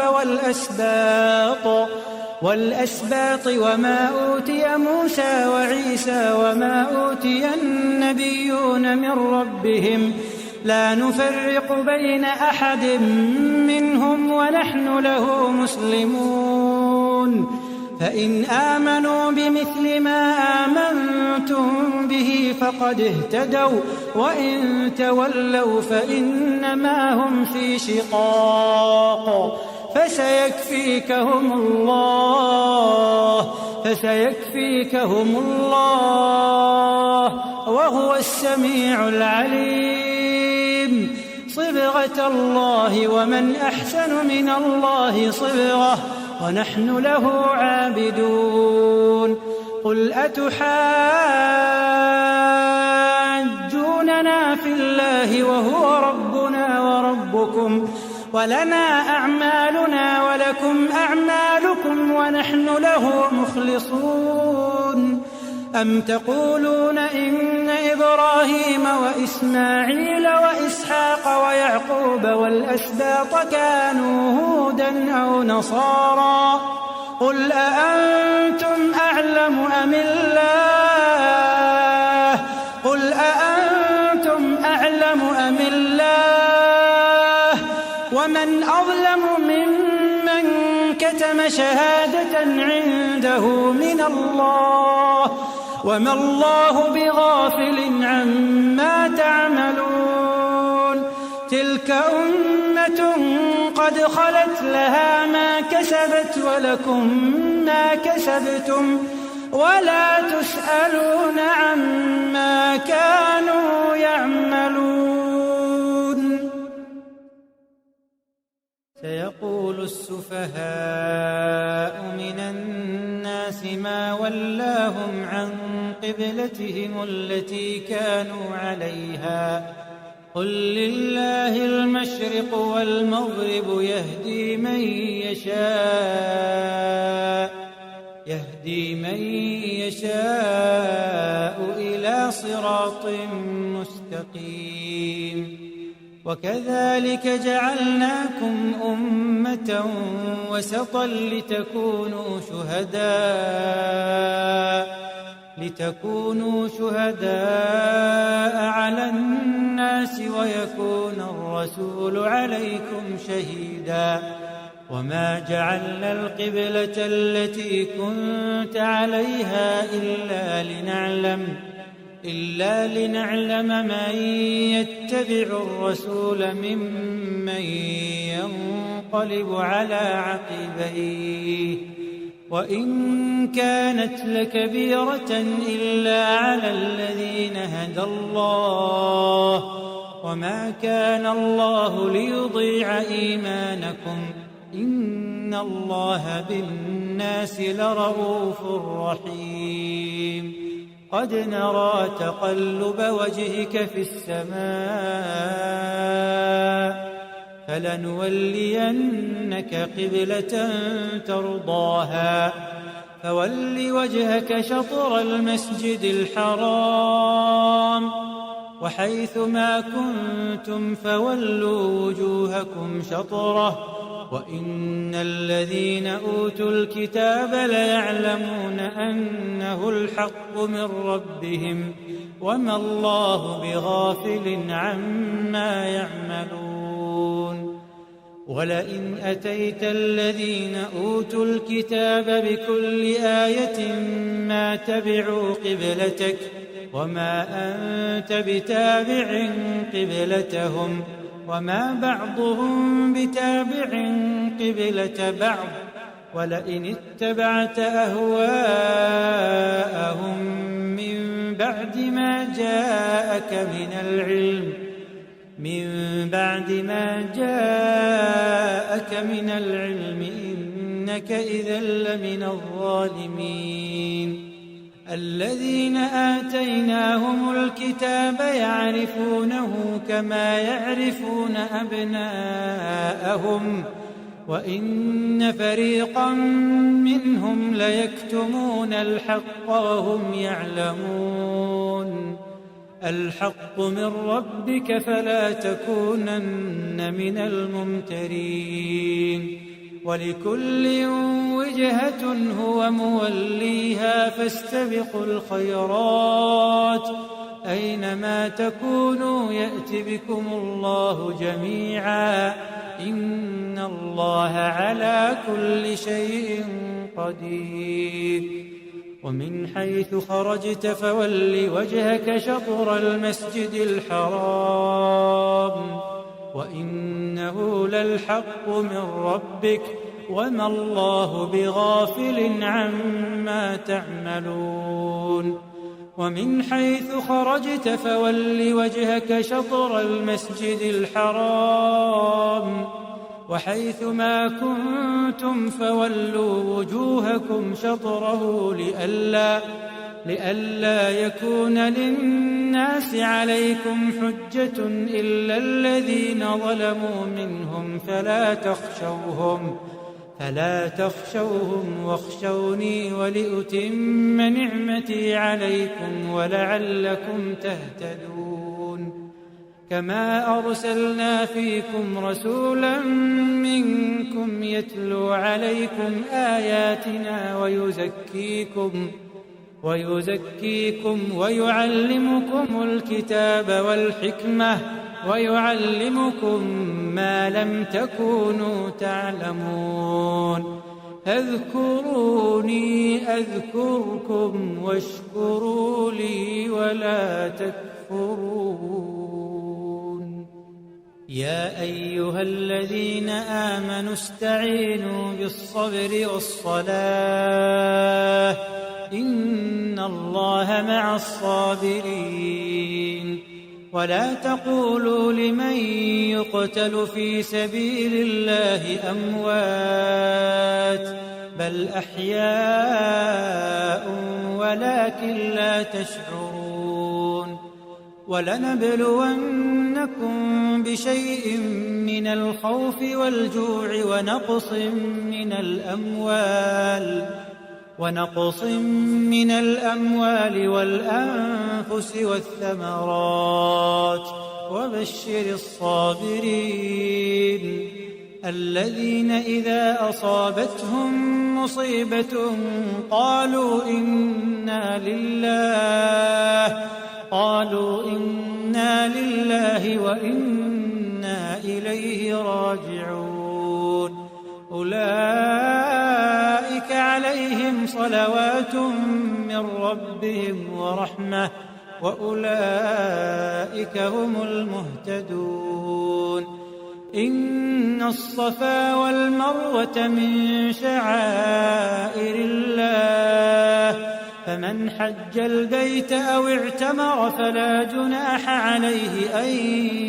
والأسباط وما أوتي موسى وعيسى وما أوتي النبيون من ربهم لا نفرق بين أحد منهم ونحن له مسلمون. فإن آمنوا بمثل ما آمنتم به فقد اهتدوا وإن تولوا فإنما هم في شقاق فسيكفيكهم الله وهو السميع العليم. صبغة الله ومن أحسن من الله صبغة ونحن له عابدون قل أتحاجوننا في الله وهو ربنا وربكم ولنا أعمالنا ولكم أعمالكم ونحن له مخلصون أم تقولون إن إبراهيم وإسماعيل وإسحاق ويعقوب والأسباط كانوا هودا أو نصارى قل أأنتم أعلم أم الله قل أأنتم أعلم أم الله ومن أظلم ممن كتم شهادة عنده من الله وما الله بغافل عما تعملون تلك أمة قد خلت لها ما كسبت ولكم ما كسبتم ولا تسألون عما كانوا يعملون سيقول السفهاء من الناس ما ولاهم عن قبلتهم التي كانوا عليها قل لله المشرق والمغرب يهدي من يشاء إلى صراط مستقيم وكذلك جعلناكم أمة وسطا لتكونوا شهداء على الناس ويكون الرسول عليكم شهيدا وما جعلنا القبلة التي كنت عليها إلا لنعلم من يتبع الرسول ممن ينقلب على عقبيه وإن كانت لكبيرة إلا على الذين هدى الله وما كان الله ليضيع إيمانكم إن الله بالناس لرءوف رحيم قد نرى تقلب وجهك في السماء فلنولينك قبلة ترضاها فول وجهك شطر المسجد الحرام وحيث ما كنتم فولوا وجوهكم شطره وإن الذين أوتوا الكتاب ليعلمون أنه الحق من ربهم وما الله بغافل عما يعملون ولئن أتيت الذين أوتوا الكتاب بكل آية ما تبعوا قبلتك وما أنت بتابع قبلتهم وما بعضهم بتابع قبلة بعض ولئن اتبعت أهواءهم من بعد ما جاءك من العلم إنك إذا لمن الظالمين الذين آتيناهم الكتاب يعرفونه كما يعرفون أبناءهم وإن فريقا منهم ليكتمون الحق وهم يعلمون الحق من ربك فلا تكونن من الممترين ولكل وجهة هو موليها فاستبقوا الخيرات أينما تكونوا يأت بكم الله جميعا إن الله على كل شيء قدير ومن حيث خرجت فول وجهك شطر المسجد الحرام وإنه للحق من ربك وما الله بغافل عما تعملون ومن حيث خرجت فول وجهك شطر المسجد الحرام وحيث ما كنتم فولوا وجوهكم شطره لئلا يكون للناس عليكم حجة إلا الذين ظلموا منهم فلا تخشوهم واخشوني ولأتم نعمتي عليكم ولعلكم تهتدون كما أرسلنا فيكم رسولا منكم يتلو عليكم آياتنا ويزكيكم ويعلمكم الكتاب والحكمة ويعلمكم ما لم تكونوا تعلمون اذكروني أذكركم واشكروا لي ولا تكفرون يا أيها الذين آمنوا استعينوا بالصبر والصلاة إن الله مع الصابرين ولا تقولوا لمن يقتل في سبيل الله أموات بل أحياء ولكن لا تشعرون ولنبلونكم بشيء من الخوف والجوع ونقص من الأموال والأنفس والثمرات وبشر الصابرين الذين إذا أصابتهم مصيبة قالوا إنا لله وإنا إليه راجعون أولئك عليهم صلوات من ربهم ورحمة وأولئك هم المهتدون إن الصفا والمروة من شعائر الله فمن حج البيت أو اعتمر فلا جناح عليه أن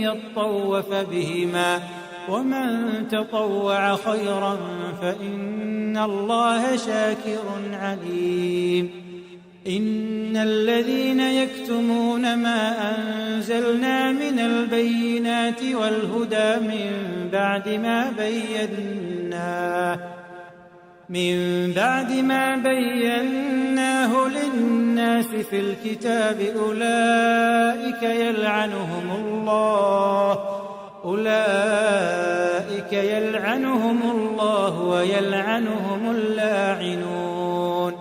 يطوف بهما ومن تطوع خيرا فإن الله شاكر عليم إن الذين يكتمون ما أنزلنا من البينات والهدى من بعد ما بيناه للناس في الكتاب أولئك يلعنهم الله ويلعنهم اللاعنون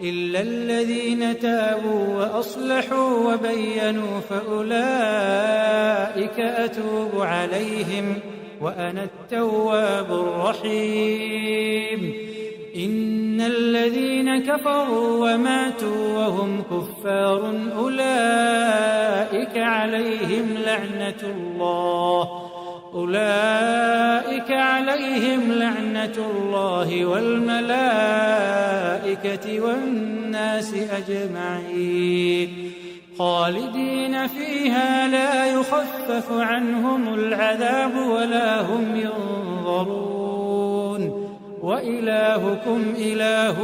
إلا الذين تابوا وأصلحوا وبينوا فأولئك أتوب عليهم وأنا التواب الرحيم إن الذين كفروا وماتوا وهم كفار أولئك عليهم لعنة الله والملائكة والناس أجمعين خالدين فيها لا يخفف عنهم العذاب ولا هم ينظرون وإلهكم إله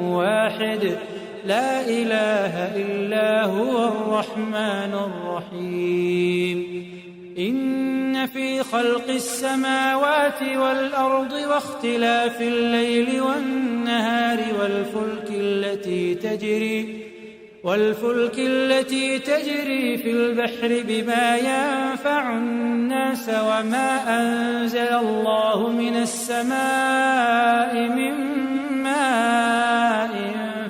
واحد لا إله إلا هو الرحمن الرحيم إن في خلق السماوات والأرض واختلاف الليل والنهار والفلك التي تجري في البحر بما ينفع الناس وما أنزل الله من السماء من ماء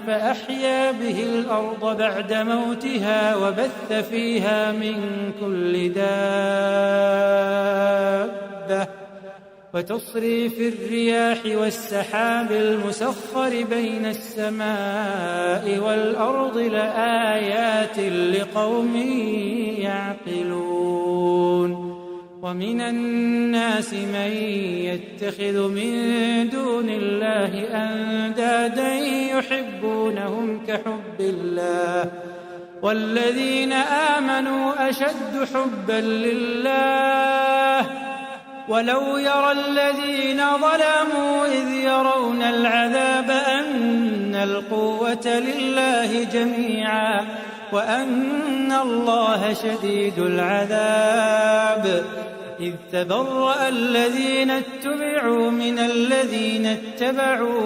فأحيا به الأرض بعد موتها وبث فيها من كل دابة وتصريف الرياح والسحاب المسخر بين السماء والأرض لآيات لقوم يعقلون ومن الناس من يتخذ من دون الله أندادا يحبونهم كحب الله والذين آمنوا أشد حبا لله ولو يرى الذين ظلموا إذ يرون العذاب أن القوة لله جميعا وأن الله شديد العذاب إذ تبرأ الذين اتبعوا من الذين اتبعوا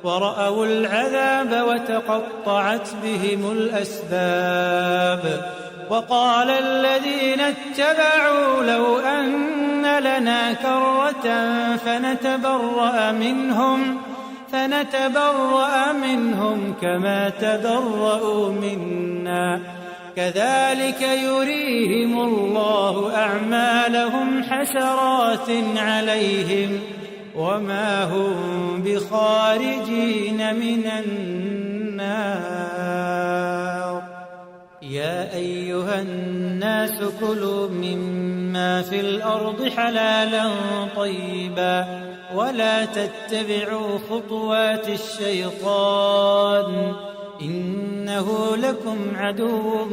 ورأوا العذاب وتقطعت بهم الأسباب وقال الذين اتبعوا لو أن لنا كرة فنتبرأ منهم كما تبرأوا منا كذلك يريهم الله أعمالهم حسرات عليهم وما هم بخارجين من النار يا أيها الناس كلوا مما في الأرض حلالا طيبا ولا تتبعوا خطوات الشيطان إنه لكم عدو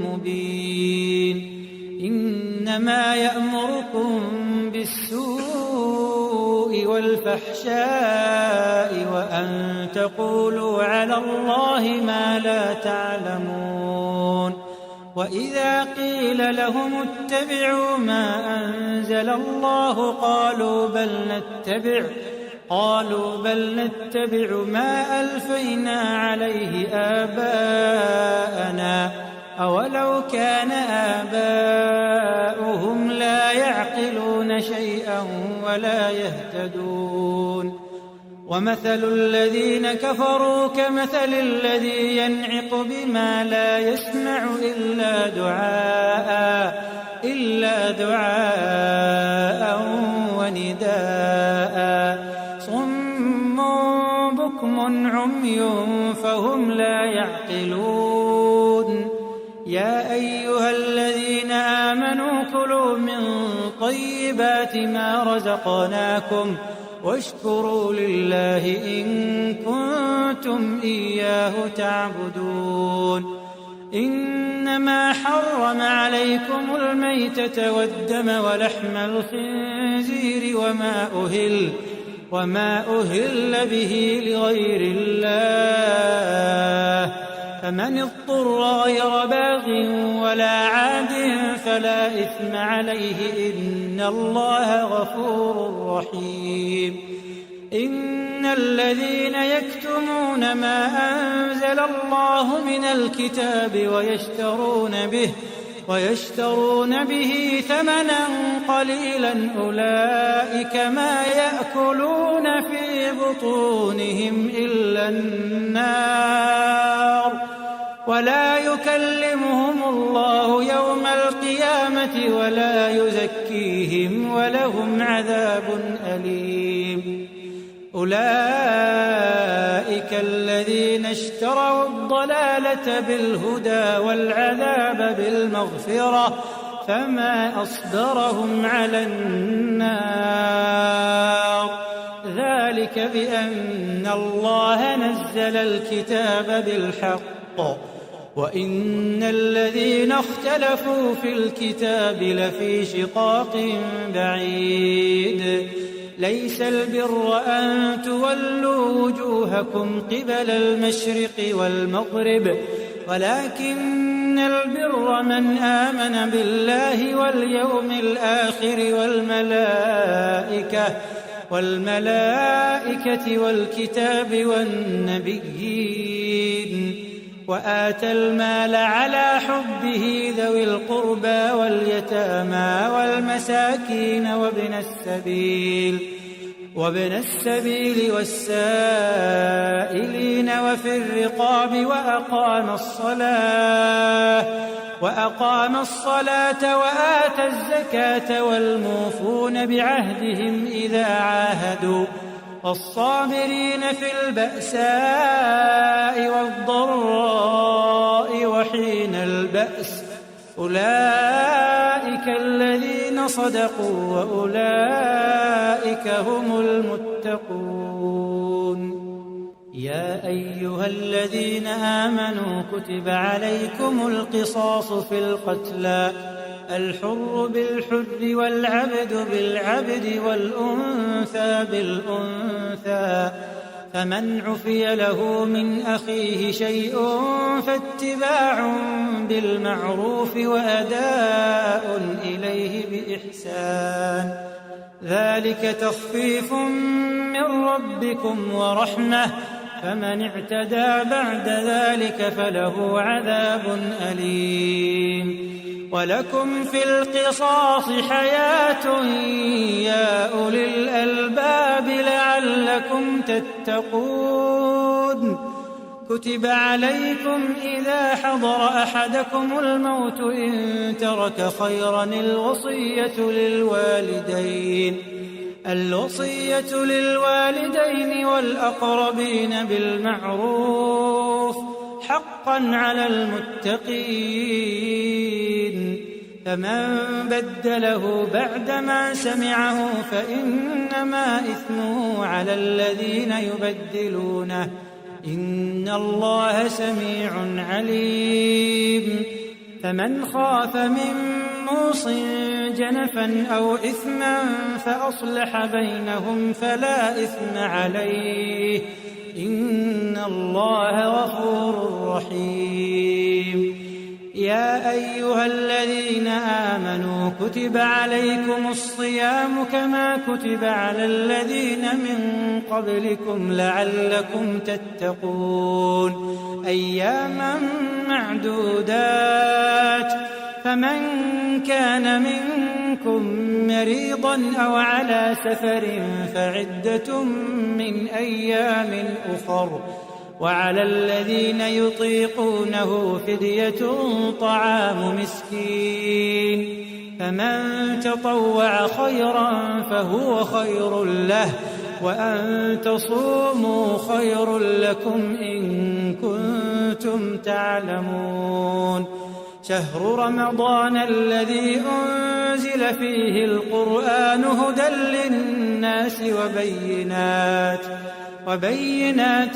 مبين إنما يأمركم بالسوء والفحشاء وأن تقولوا على الله ما لا تعلمون وإذا قيل لهم اتبعوا ما أنزل الله قالوا بل نتبع ما ألفينا عليه آباءنا أولو كان آباؤهم لا يعقلون شيئا ولا يهتدون ومثل الذين كفروا كمثل الذي ينعق بما لا يسمع إلا دعاء ونداء صم بكم عمي فهم لا يعقلون يا أيها الذين آمنوا كلوا من طيبات ما رزقناكم واشكروا لله إن كنتم إياه تعبدون إنما حرم عليكم الميتة والدم ولحم الخنزير وما أهل به لغير الله فمن اضطر غير باغ ولا عاد فلا إثم عليه إن الله غفور رحيم إن الذين يكتمون ما أنزل الله من الكتاب ويشترون به ثمنا قليلا أولئك ما يأكلون في بطونهم إلا النار ولا يكلمهم الله يوم القيامة ولا يزكيهم ولهم عذاب أليم أولئك الذين اشتروا الضلالة بالهدى والعذاب بالمغفرة فما أصبرهم على النار ذلك بأن الله نزل الكتاب بالحق وإن الذين اختلفوا في الكتاب لفي شقاق بعيد ليس البر أن تولوا وجوهكم قبل المشرق والمغرب ولكن البر من آمن بالله واليوم الآخر والملائكة والكتاب والنبيين وآتى المال على حبه ذوي القربى واليتامى والمساكين وابن السبيل والسائلين وفي الرقاب وأقام الصلاة وآتى الزكاة والموفون بعهدهم إذا عاهدوا والصابرين في البأساء والضراء وحين البأس أولئك الذين صدقوا وأولئك هم المتقون يا أيها الذين آمنوا كتب عليكم القصاص في القتلى الحر بالحر والعبد بالعبد والأنثى بالأنثى فمن عفي له من أخيه شيء فاتباع بالمعروف وأداء إليه بإحسان ذلك تخفيف من ربكم ورحمة فمن اعتدى بعد ذلك فله عذاب أليم ولكم في القصاص حياة يا أولي الألباب لعلكم تتقون كتب عليكم إذا حضر أحدكم الموت إن ترك خيرا الوصية للوالدين والأقربين بالمعروف حقا على المتقين فمن بدله بعدما سمعه فإنما إثمه على الذين يبدلونه إن الله سميع عليم فمن خاف من موص جنفا أو إثما فأصلح بينهم فلا إثم عليه إن الله غفور رحيم يا أيها الذين آمنوا كتب عليكم الصيام كما كتب على الذين من قبلكم لعلكم تتقون أياما معدودات فمن كان منكم مريضا أو على سفر فعدة من أيام أخر وعلى الذين يطيقونه فدية طعام مسكين فمن تطوع خيرا فهو خير له وأن تصوموا خير لكم إن كنتم تعلمون شهر رمضان الذي أنزل فيه القرآن هدى للناس وبينات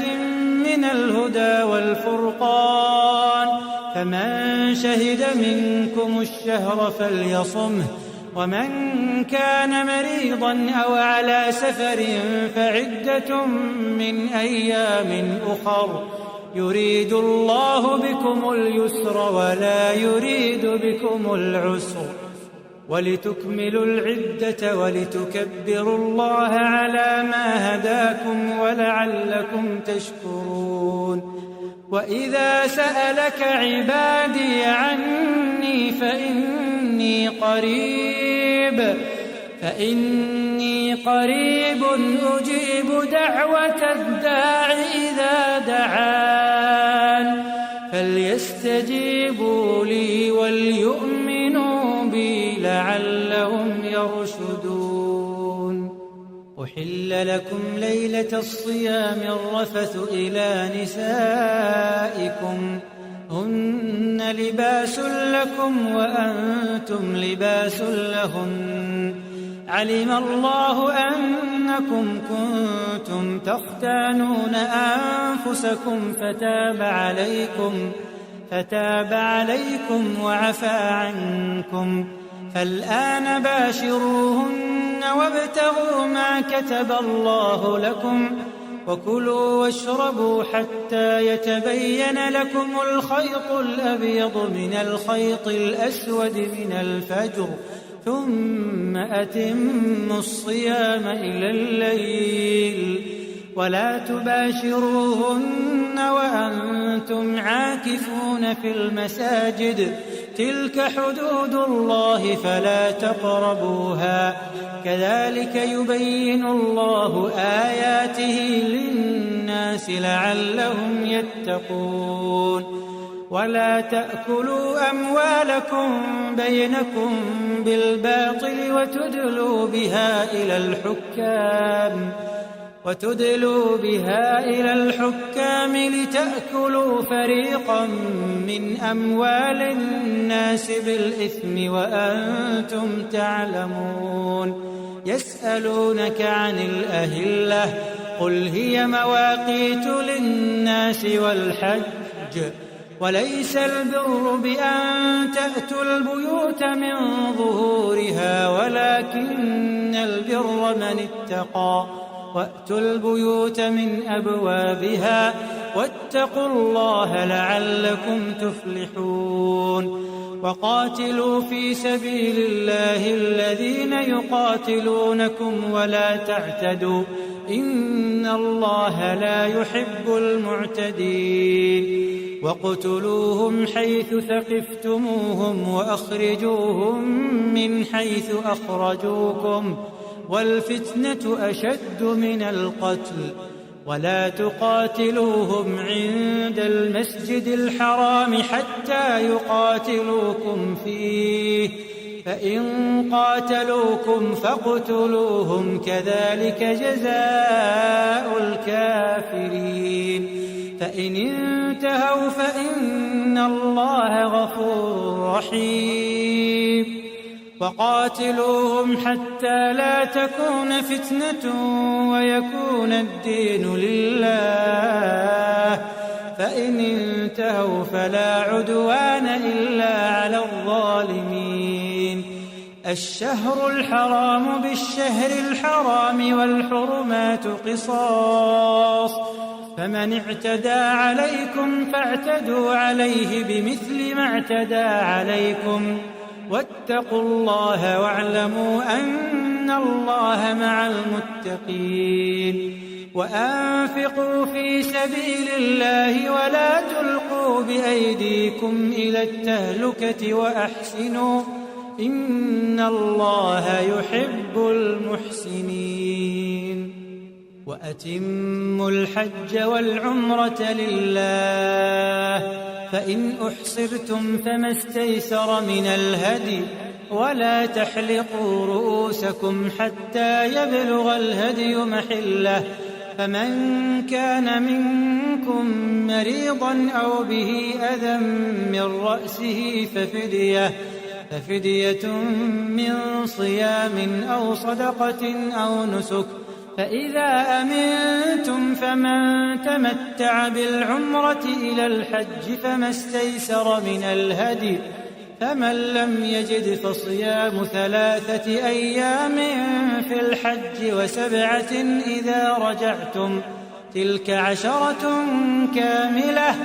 من الهدى والفرقان فمن شهد منكم الشهر فليصمه ومن كان مريضا أو على سفر فعدة من أيام أخر يريد الله بكم اليسر ولا يريد بكم العسر ولتكملوا العدة ولتكبروا الله على ما هداكم ولعلكم تشكرون وإذا سألك عبادي عني فإني قريب أجيب دعوة الداع إذا دعان فليستجيبوا لي وليؤمنوا بي لعلهم يرشدون أحل لكم ليلة الصيام الرفث إلى نسائكم هن لباس لكم وأنتم لباس لهن علم الله أنكم كنتم تختانون أنفسكم فتاب عليكم وعفى عنكم فالآن باشروهن وابتغوا ما كتب الله لكم وكلوا واشربوا حتى يتبين لكم الخيط الأبيض من الخيط الأسود من الفجر ثم أتموا الصيام إلى الليل ولا تباشروهن وأنتم عاكفون في المساجد تلك حدود الله فلا تقربوها كذلك يبين الله آياته للناس لعلهم يتقون ولا تأكلوا أموالكم بينكم بالباطل وتدلوا بها إلى الحكام لتأكلوا فريقا من أموال الناس بالإثم وأنتم تعلمون يسألونك عن الأهلة قل هي مواقيت للناس والحج وليس البر بأن تأتوا البيوت من ظهورها ولكن البر من اتقى وأتوا البيوت من أبوابها واتقوا الله لعلكم تفلحون وقاتلوا في سبيل الله الذين يقاتلونكم ولا تعتدوا إن الله لا يحب المعتدين واقتلوهم حيث ثقفتموهم وأخرجوهم من حيث أخرجوكم والفتنة أشد من القتل ولا تقاتلوهم عند المسجد الحرام حتى يقاتلوكم فيه فإن قاتلوكم فاقتلوهم كذلك جزاء الكافرين فإن انتهوا فإن الله غفور رحيم وقاتلوهم حتى لا تكون فتنة ويكون الدين لله فإن انتهوا فلا عدوان إلا على الظالمين الشهر الحرام بالشهر الحرام والحرمات قصاص فمن اعتدى عليكم فاعتدوا عليه بمثل ما اعتدى عليكم واتقوا الله واعلموا أن الله مع المتقين وأنفقوا في سبيل الله ولا تلقوا بأيديكم إلى التهلكة وأحسنوا إن الله يحب المحسنين وأتموا الحج والعمرة لله فإن أحصرتم فما استيسر من الهدي ولا تحلقوا رؤوسكم حتى يبلغ الهدي محله فمن كان منكم مريضا أو به أذى من رأسه ففدية من صيام أو صدقة أو نسك فإذا أمنتم فمن تمتع بالعمرة إلى الحج فما استيسر من الهدي فمن لم يجد فصيام 3 أيام في الحج و7 إذا رجعتم تلك 10 كاملة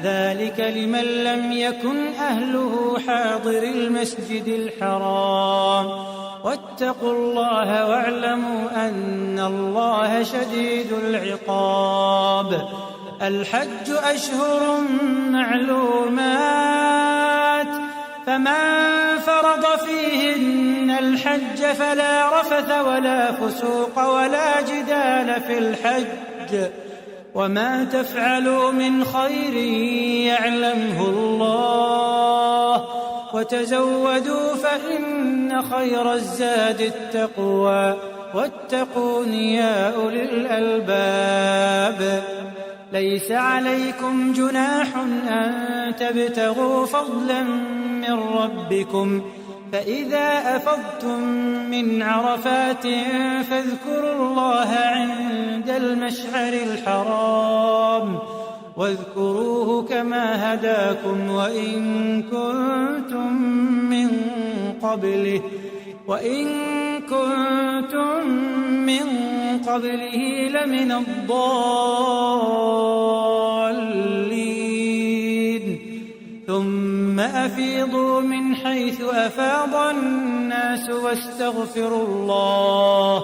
ذلك لمن لم يكن أهله حاضر المسجد الحرام واتقوا الله واعلموا أن الله شديد العقاب الحج أشهر معلومات فمن فرض فيهن الحج فلا رفث ولا فسوق ولا جدال في الحج وما تفعلوا من خير يعلمه الله وتزودوا فإن خير الزاد التقوى واتقون يا أولي الألباب ليس عليكم جناح أن تبتغوا فضلا من ربكم فإذا أفضتم من عرفات فاذكروا الله عند المشعر الحرام واذكروه كما هداكم وإن كنتم من قبله لمن الضالين ثم أفيضوا من حيث أفاض الناس واستغفروا الله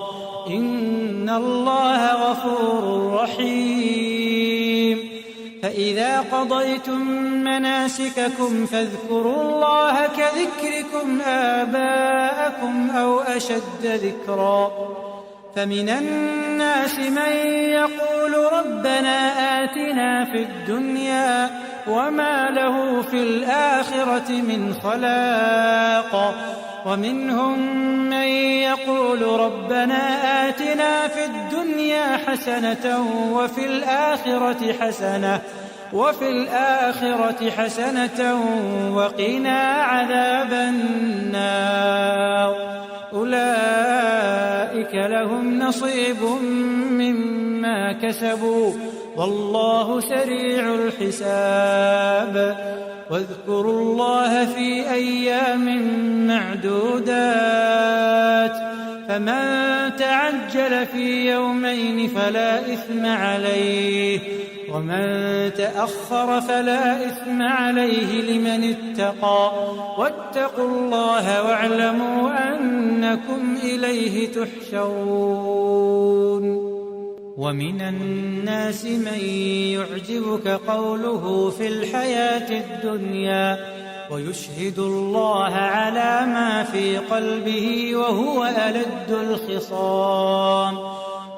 إن الله غفور رحيم فإذا قضيتم مناسككم فاذكروا الله كذكركم آباءكم أو أشد ذكرا فمن الناس من يقول ربنا آتنا في الدنيا وما له في الآخرة من خلاق ومنهم من يقول ربنا آتنا في الدنيا حسنة وفي الآخرة حسنة وقنا عذاب النار أولئك فأولئك لهم نصيب مما كسبوا والله سريع الحساب. واذكروا الله في أيام معدودات فمن تعجل في يومين فلا إثم عليه ومن تأخر فلا إثم عليه لمن اتقى واتقوا الله واعلموا أنكم إليه تحشرون. ومن الناس من يعجبك قوله في الحياة الدنيا ويشهد الله على ما في قلبه وهو ألد الخصام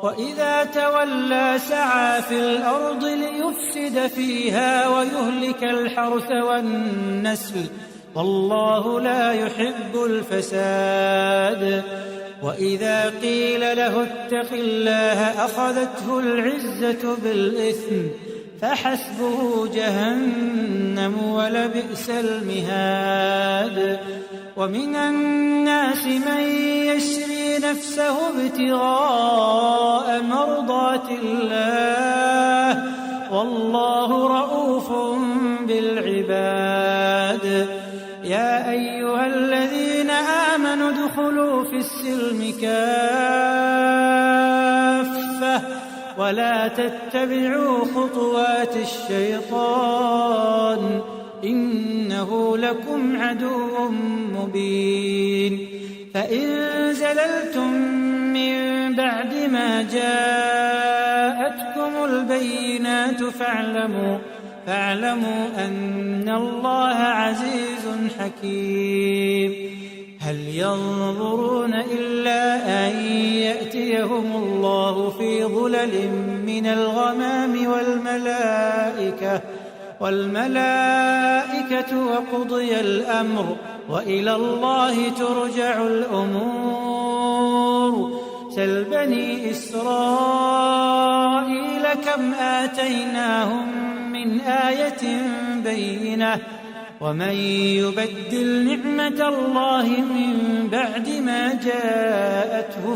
وإذا تولى سعى في الأرض ليفسد فيها ويهلك الحرث والنسل والله لا يحب الفساد. وإذا قيل له اتق الله أخذته العزة بالإثم فحسبه جهنم ولبئس المهاد. ومن الناس من يشري نفسه ابتغاء مرضات الله والله رؤوف بالعباد. يا أيها الذين آمنوا ادخلوا في السلم كافة ولا تتبعوا خطوات الشيطان إنه لكم عدو مبين. فإن زللتم من بعد ما جاءتكم البينات فاعلموا أن الله عزيز حكيم. هل ينظرون إلا أن يأتيهم الله في ظلل من الغمام والملائكة وقضي الأمر وإلى الله ترجع الأمور. سل بني إسرائيل كم آتيناهم من آية بينة ومن يبدل نعمة الله من بعد ما جاءته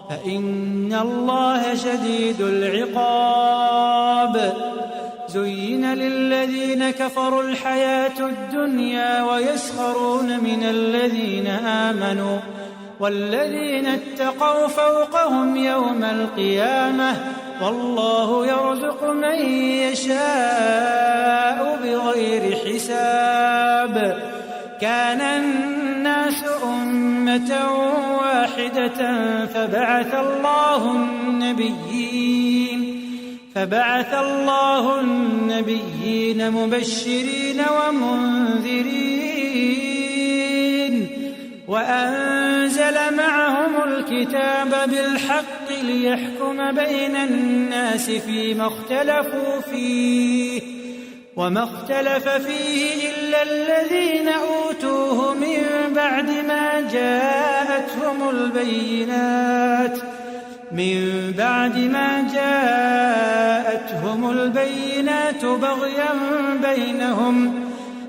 فإن الله شديد العقاب. زين للذين كفروا الحياة الدنيا ويسخرون من الذين آمنوا والذين اتقوا فوقهم يوم القيامة والله يرزق من يشاء بغير حساب. كان الناس أمة واحدة فبعث الله النبيين مبشرين ومنذرين وأنزل معهم الكتاب بالحق ليحكم بين الناس فيما اختلفوا فيه وما اختلف فيه إلا الذين أوتوه من بعد ما جاءتهم البينات بغيا بينهم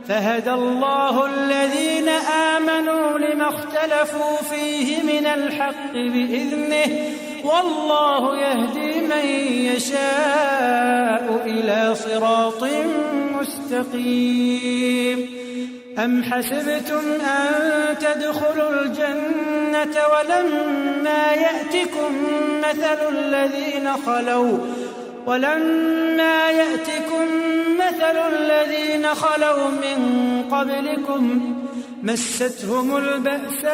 فهدى الله الذين آمنوا لما اختلفوا فيه من الحق بإذنه والله يهدي من يشاء إلى صراط مستقيم. أم حسبتم أن تدخلوا الجنة ولما يأتكم مثل الذين خلوا من قبلكم مستهم البأساء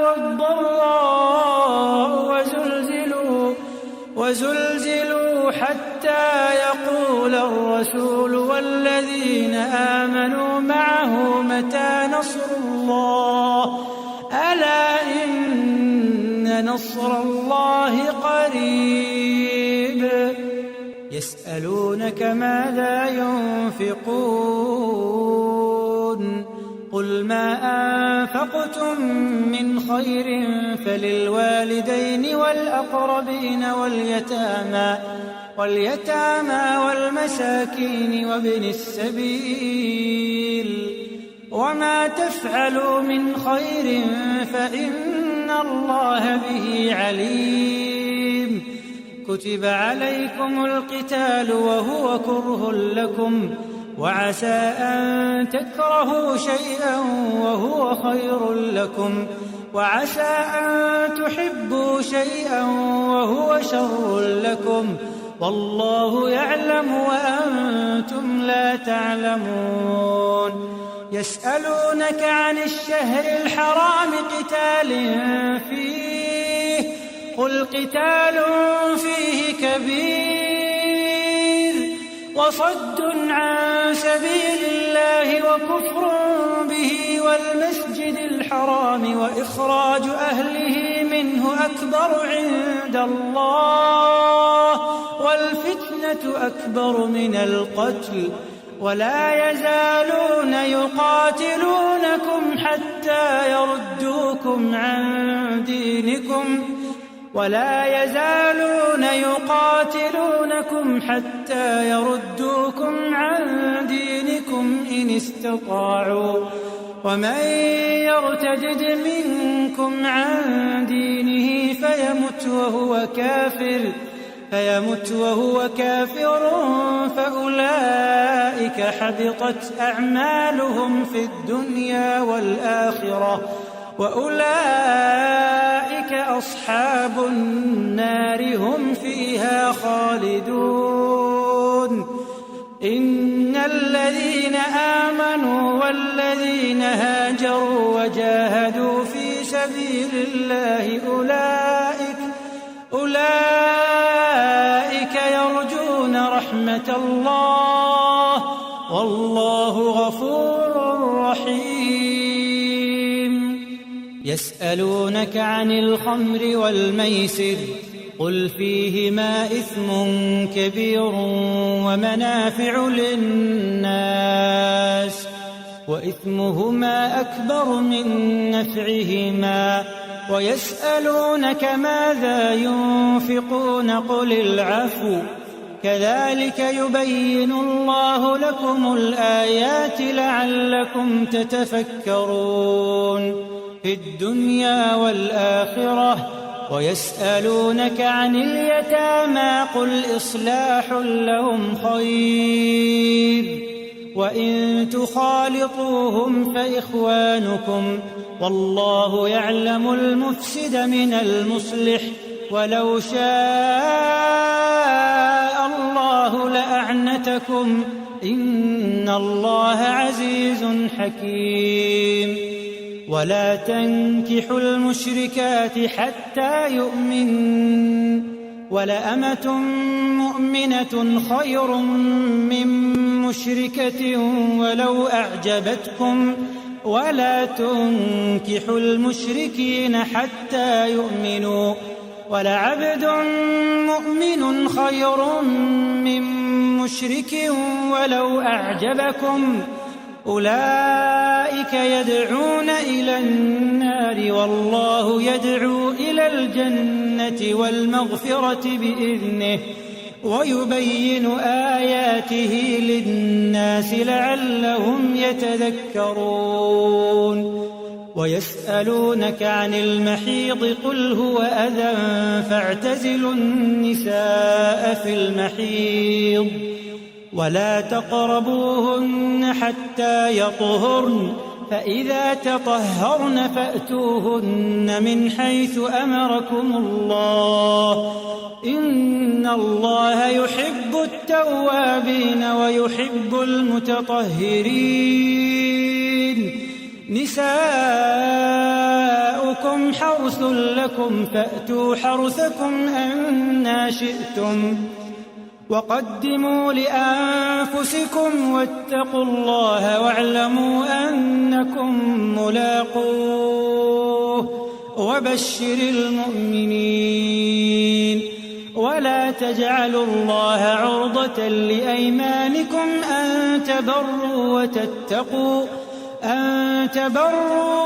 والضراء وزلزلوا حتى يقول الرسول والذين آمنوا معه متى نصر الله ألا إن نصر الله قريب. يسألونك ماذا ينفقون قل ما أنفقتم من خير فللوالدين والأقربين واليتامى والمساكين وابن السبيل وما تفعلوا من خير فإن الله به عليم. كتب عليكم القتال وهو كره لكم، وعسى أن تكرهوا شيئا وهو خير لكم، وعسى أن تحبوا شيئا وهو شر لكم، والله يعلم وأنتم لا تعلمون. يسألونك عن الشهر الحرام قتال فيه، قل قتال فيه كبير، وصد عن سبيل الله وكفر به والمسجد الحرام وإخراج أهله منه أكبر عند الله، والفتنة أكبر من القتل. ولا يزالون يقاتلونكم حتى يردوكم عن دينكم إن استطاعوا، ومن يرتد منكم عن دينه فيمت وهو كافر فأولئك حبطت أعمالهم في الدنيا والآخرة، وأولئك أصحاب النار هم فيها خالدون. إن الذين آمنوا والذين هاجروا وجاهدوا في سبيل الله أولئك يرجون رحمة الله، والله غفور رحيم. يسألونك عن الخمر والميسر، قل فيهما إثم كبير ومنافع للناس، وإثمهما أكبر من نفعهما، ويسألونك ماذا ينفقون قل العفو، كذلك يبين الله لكم الآيات لعلكم تتفكرون في الدنيا والآخرة. ويسألونك عن اليتامى قل إصلاح لهم خير، وإن تخالطوهم فإخوانكم، والله يعلم المفسد من المصلح، ولو شاء الله لأعنتكم، إن الله عزيز حكيم. ولا تنكحوا المشركات حتى يؤمنوا، ولأمة مؤمنة خير من مشركة ولو أعجبتكم، ولا تنكحوا المشركين حتى يؤمنوا، ولعبد مؤمن خير من مشرك ولو أعجبكم، أولئك يدعون إلى النار والله يدعو إلى الجنة والمغفرة بإذنه، ويبين آياته للناس لعلهم يتذكرون. ويسألونك عن المحيض قل هو أذى فاعتزلوا النساء في المحيض، ولا تقربوهن حتى يطهرن، فإذا تطهرن فأتوهن من حيث أمركم الله، إن الله يحب التوابين ويحب المتطهرين. نساؤكم حرث لكم فأتوا حرثكم أنى شئتم، وقدموا لأنفسكم واتقوا الله واعلموا أنكم ملاقوه، وبشر المؤمنين. ولا تجعلوا الله عرضة لأيمانكم أن تبروا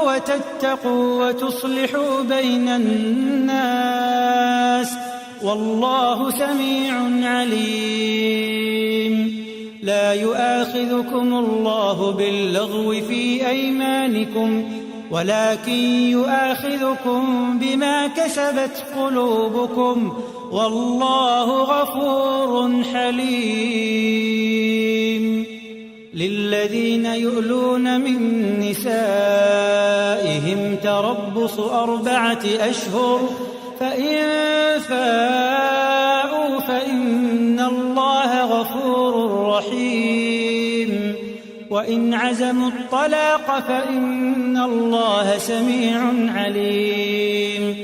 وتتقوا وتصلحوا بين الناس، والله سميع عليم. لا يؤاخذكم الله باللغو في أيمانكم ولكن يؤاخذكم بما كسبت قلوبكم والله غفور حليم. للذين يؤلون من نسائهم تربص 4 أشهر فإن فاءوا فإن الله غفور رحيم. وإن عزموا الطلاق فإن الله سميع عليم.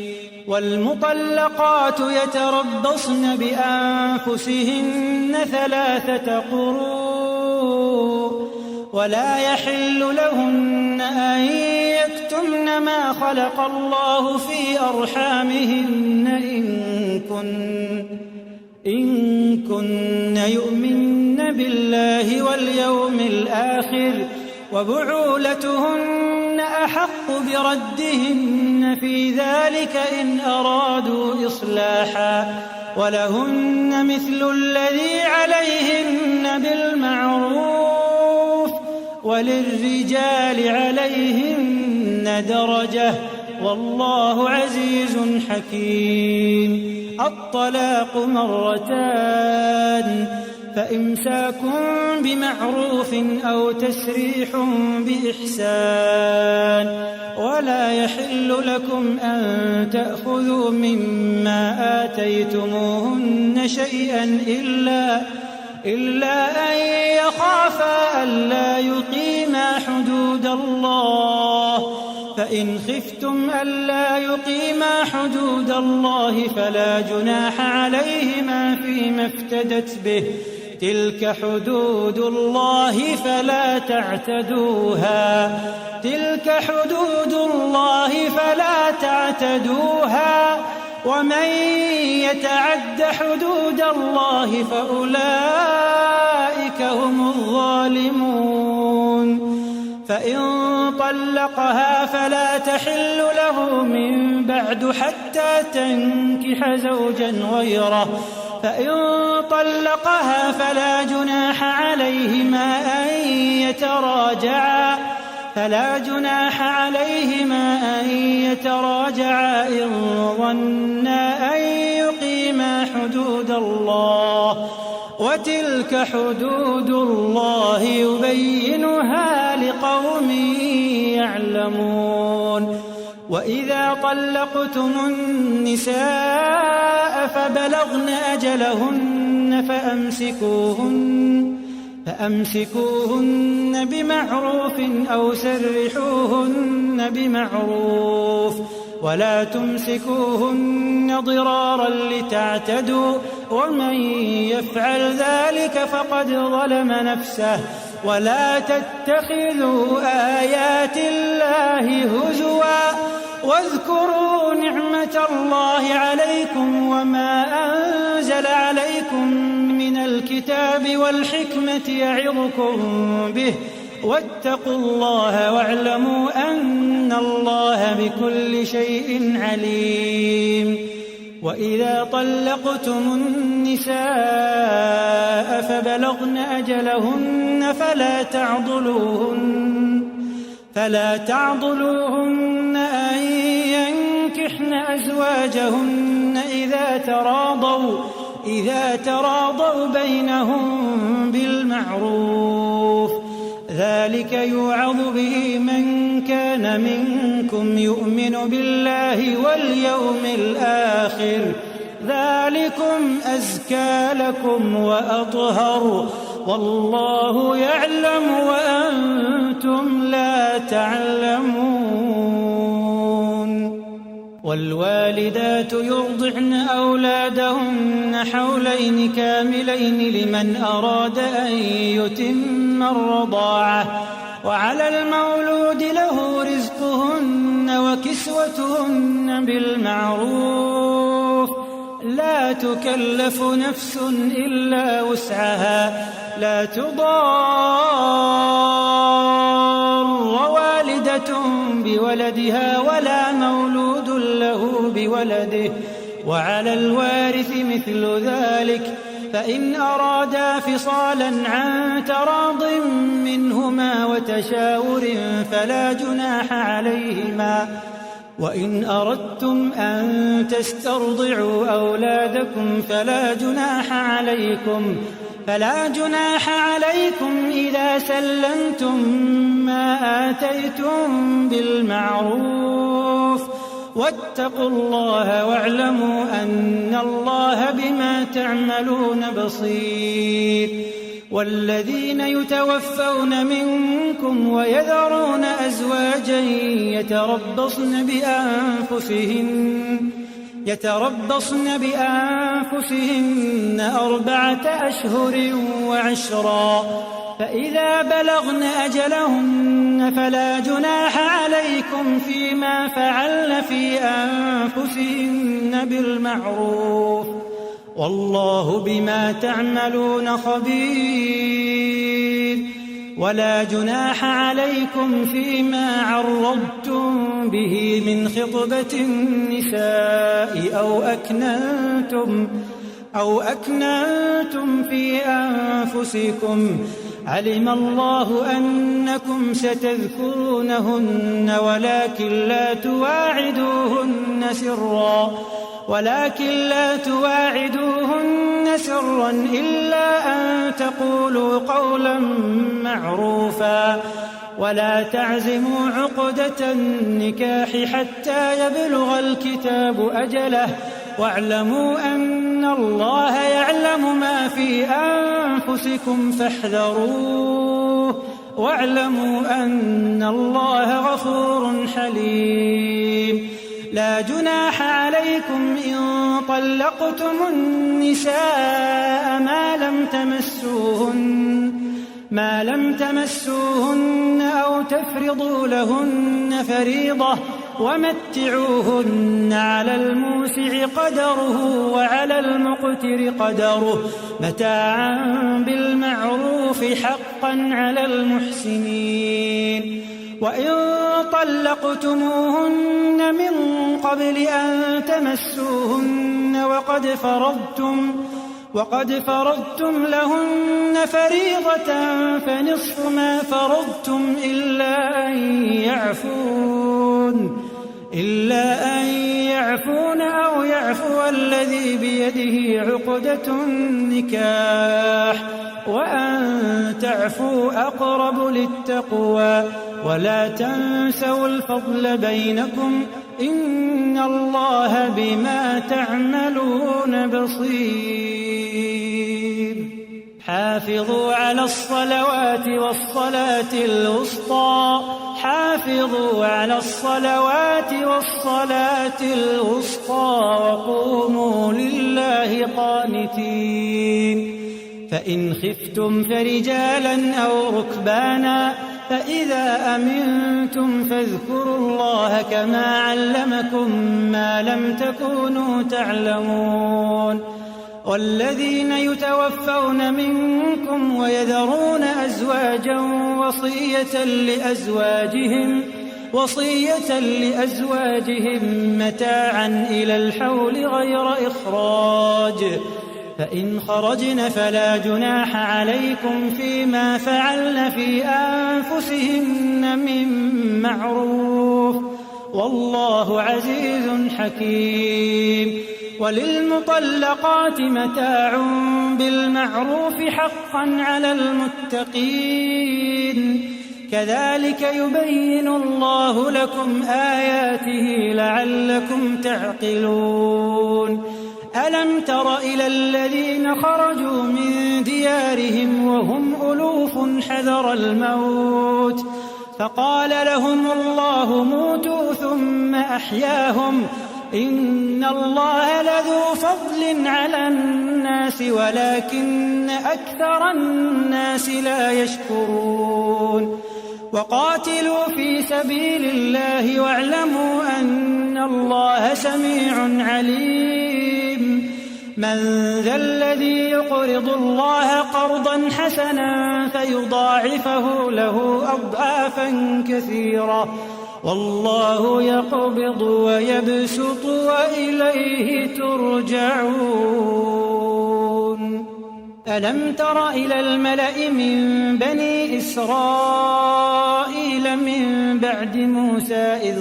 والمطلقات يتربصن بأنفسهن 3 قروء ولا يحل لهن أن يكتمن ما خلق الله في أرحامهن إن كن يؤمن بالله واليوم الآخر وبعولتهن أحق بردهن في ذلك إن أرادوا إصلاحا ولهن مثل الذي عليهن بالمعروف وللرجال عليهن درجة والله عزيز حكيم. الطلاق 2 فإمساك بمعروف أو تسريح بإحسان ولا يحل لكم أن تأخذوا مما آتيتموهن شيئا إلا أن يخافا ألا يقيما حدود الله فإن خفتم ألا يقيما حدود الله فلا جناح عليهما فيما افتدت به تلك حدود الله فلا تعتدوها ومن يتعد حدود الله فأولئك هم الظالمون. فإن طلقها فلا تحل له من بعد حتى تنكح زوجا غيره فإن طلقها فلا جناح عليهما أن يتراجعا إن ظنا أن يقيما حدود الله وتلك حدود الله يبينها لقوم يعلمون. وإذا طلقتم النساء فبلغن أجلهن فأمسكوهن بمعروف أو سرحوهن بمعروف ولا تمسكوهن ضرارا لتعتدوا ومن يفعل ذلك فقد ظلم نفسه. ولا تتخذوا آيات الله هزوا واذكروا نعمة الله عليكم وما أنزل عليكم من الكتاب والحكمة يعظكم به واتقوا الله واعلموا أن الله بكل شيء عليم. وإذا طلقتم النساء فبلغن أجلهن فلا تعضلوهن أن ينكحن أزواجهن إذا تراضوا بينهم بالمعروف ذلك يوعظ به من كان منكم يؤمن بالله واليوم الآخر ذلكم أزكى لكم وأطهر والله يعلم وأنتم لا تعلمون. والوالدات يرضعن أولادهن حولين كاملين لمن أراد أن يتم الرضاعة وعلى المولود له رزقهن وكسوتهن بالمعروف لا تكلف نفس إلا وسعها لا تضار والدة بولدها ولا مولود له بولده وعلى الوارث مثل ذلك فإن أرادا فصالا عن تراض منهما وتشاور فلا جناح عليهما. وإن أردتم أن تسترضعوا أولادكم فلا جناح عليكم إذا سلمتم ما آتيتم بالمعروف. واتقوا الله واعلموا أن الله بما تعملون بصير. والذين يتوفون منكم ويذرون أزواجا يتربصن بأنفسهن 4 أشهر وعشرا، فإذا بلغن أجلهن فلا جناح عليكم فيما فعلن في أنفسهن بالمعروف، والله بما تعملون خبير. ولا جناح عليكم فيما عرضتم به من خطبة النساء أو أكننتم في أنفسكم، علم الله أنكم ستذكرونهن ولكن لا تواعدوهن سرا إلا أن تقولوا قولا معروفا. ولا تعزموا عقدة النكاح حتى يبلغ الكتاب أجله، واعلموا أن الله يعلم ما في أنفسكم فاحذروه، واعلموا أن الله غفور حليم. لا جناح عليكم إن طلقتم النساء ما لم تمسوهن أو تفرضوا لهن فريضة، ومتعوهن على الموسع قدره وعلى المقتر قدره متاعا بالمعروف حقا على المحسنين. وإن طلقتموهن من قبل أن تمسوهن وقد فرضتم لهن فريضة فنصف ما فرضتم إلا أن يعفون أو يعفو الذي بيده عقدة النكاح، وأن تعفوا أقرب للتقوى. ولا تنسوا الفضل بينكم، إن الله بما تعملون بصير. حافظوا على الصلوات والصلاة الوسطى وقوموا لله قانتين. فإن خفتم فرجالا أو ركبانا، فإذا أمنتم فاذكروا الله كما علمكم ما لم تكونوا تعلمون. والذين يتوفون منكم ويذرون أزواجا وصية لأزواجهم متاعا إلى الحول غير إخراج، فإن خرجن فلا جناح عليكم فيما فعلن في أنفسهن من معروف، والله عزيز حكيم. وللمطلقات متاع بالمعروف حقا على المتقين، كذلك يبين الله لكم آياته لعلكم تعقلون. ألم تر إلى الذين خرجوا من ديارهم وهم ألوف حذر الموت فقال لهم الله موتوا ثم أحياهم، إن الله لذو فضل على الناس ولكن أكثر الناس لا يشكرون. وقاتلوا في سبيل الله واعلموا أن الله سميع عليم. من ذا الذي يقرض الله قرضا حسنا فيضاعفه له أضعافا كثيرة، والله يقبض ويبسط وإليه ترجعون. ألم تر إلى الملأ من بني إسرائيل من بعد موسى إذ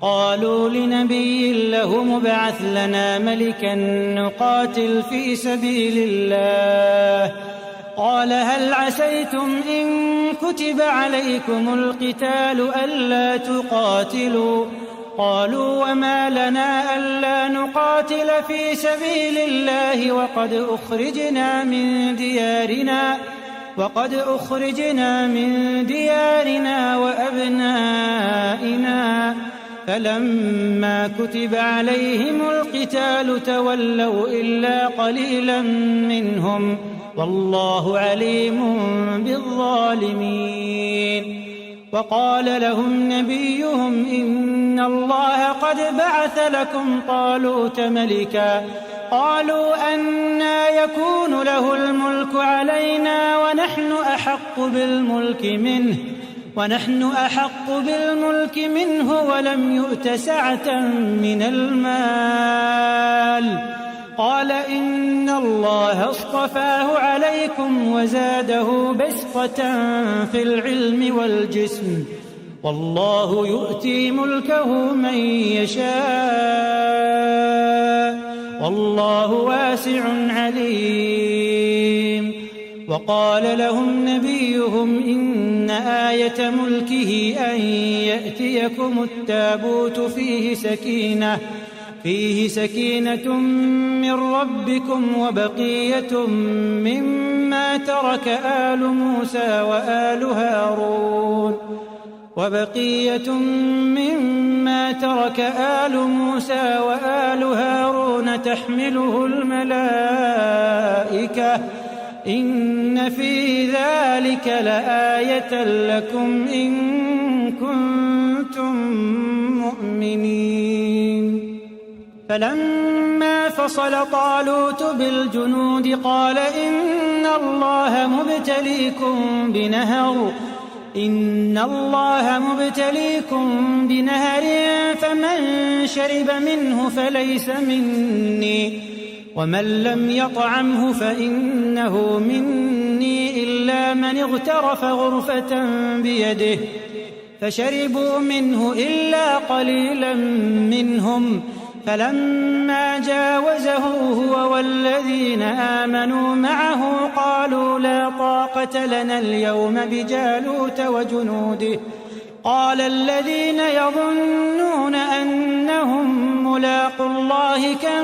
قالوا لنبي لهم ابعث لنا ملكا نقاتل في سبيل الله قال هل عسيتم إن كتب عليكم القتال ألا تقاتلوا قالوا وما لنا ألا نقاتل في سبيل الله وقد أخرجنا من ديارنا وأبنائنا فلما كتب عليهم القتال تولوا إلا قليلا منهم والله عليم بالظالمين وقال لهم نبيهم إن الله قد بعث لكم طالوت ملكا قالوا أنى يكون له الملك علينا ونحن أحق بالملك منه ولم يؤت سعة من المال قال إن الله اصطفاه عليكم وزاده بسطة في العلم والجسم والله يؤتي ملكه من يشاء والله واسع عليم وقال لهم نبيهم إن آية ملكه أن يأتيكم التابوت فيه سكينة من ربكم وبقية مما ترك آل موسى وآل هارون تحمله الملائكة إن في ذلك لآية لكم إن كنتم مؤمنين فلما فصل طالوت بالجنود قال إن الله مبتليكم بنهر فمن شرب منه فليس مني ومن لم يطعمه فإنه مني إلا من اغترف غرفة بيده فشربوا منه إلا قليلا منهم فلما جاوزه هو والذين آمنوا معه قالوا لا طاقة لنا اليوم بجالوت وجنوده قال الذين يظنون أنهم ملاقو الله كم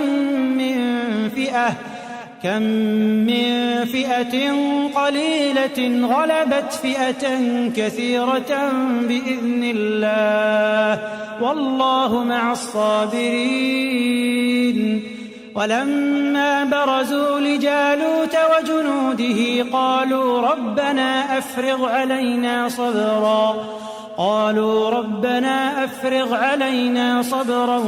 من فئة قليلة غلبت فئة كثيرة بإذن الله والله مع الصابرين ولما برزوا لجالوت وجنوده قالوا ربنا أفرغ علينا صبرا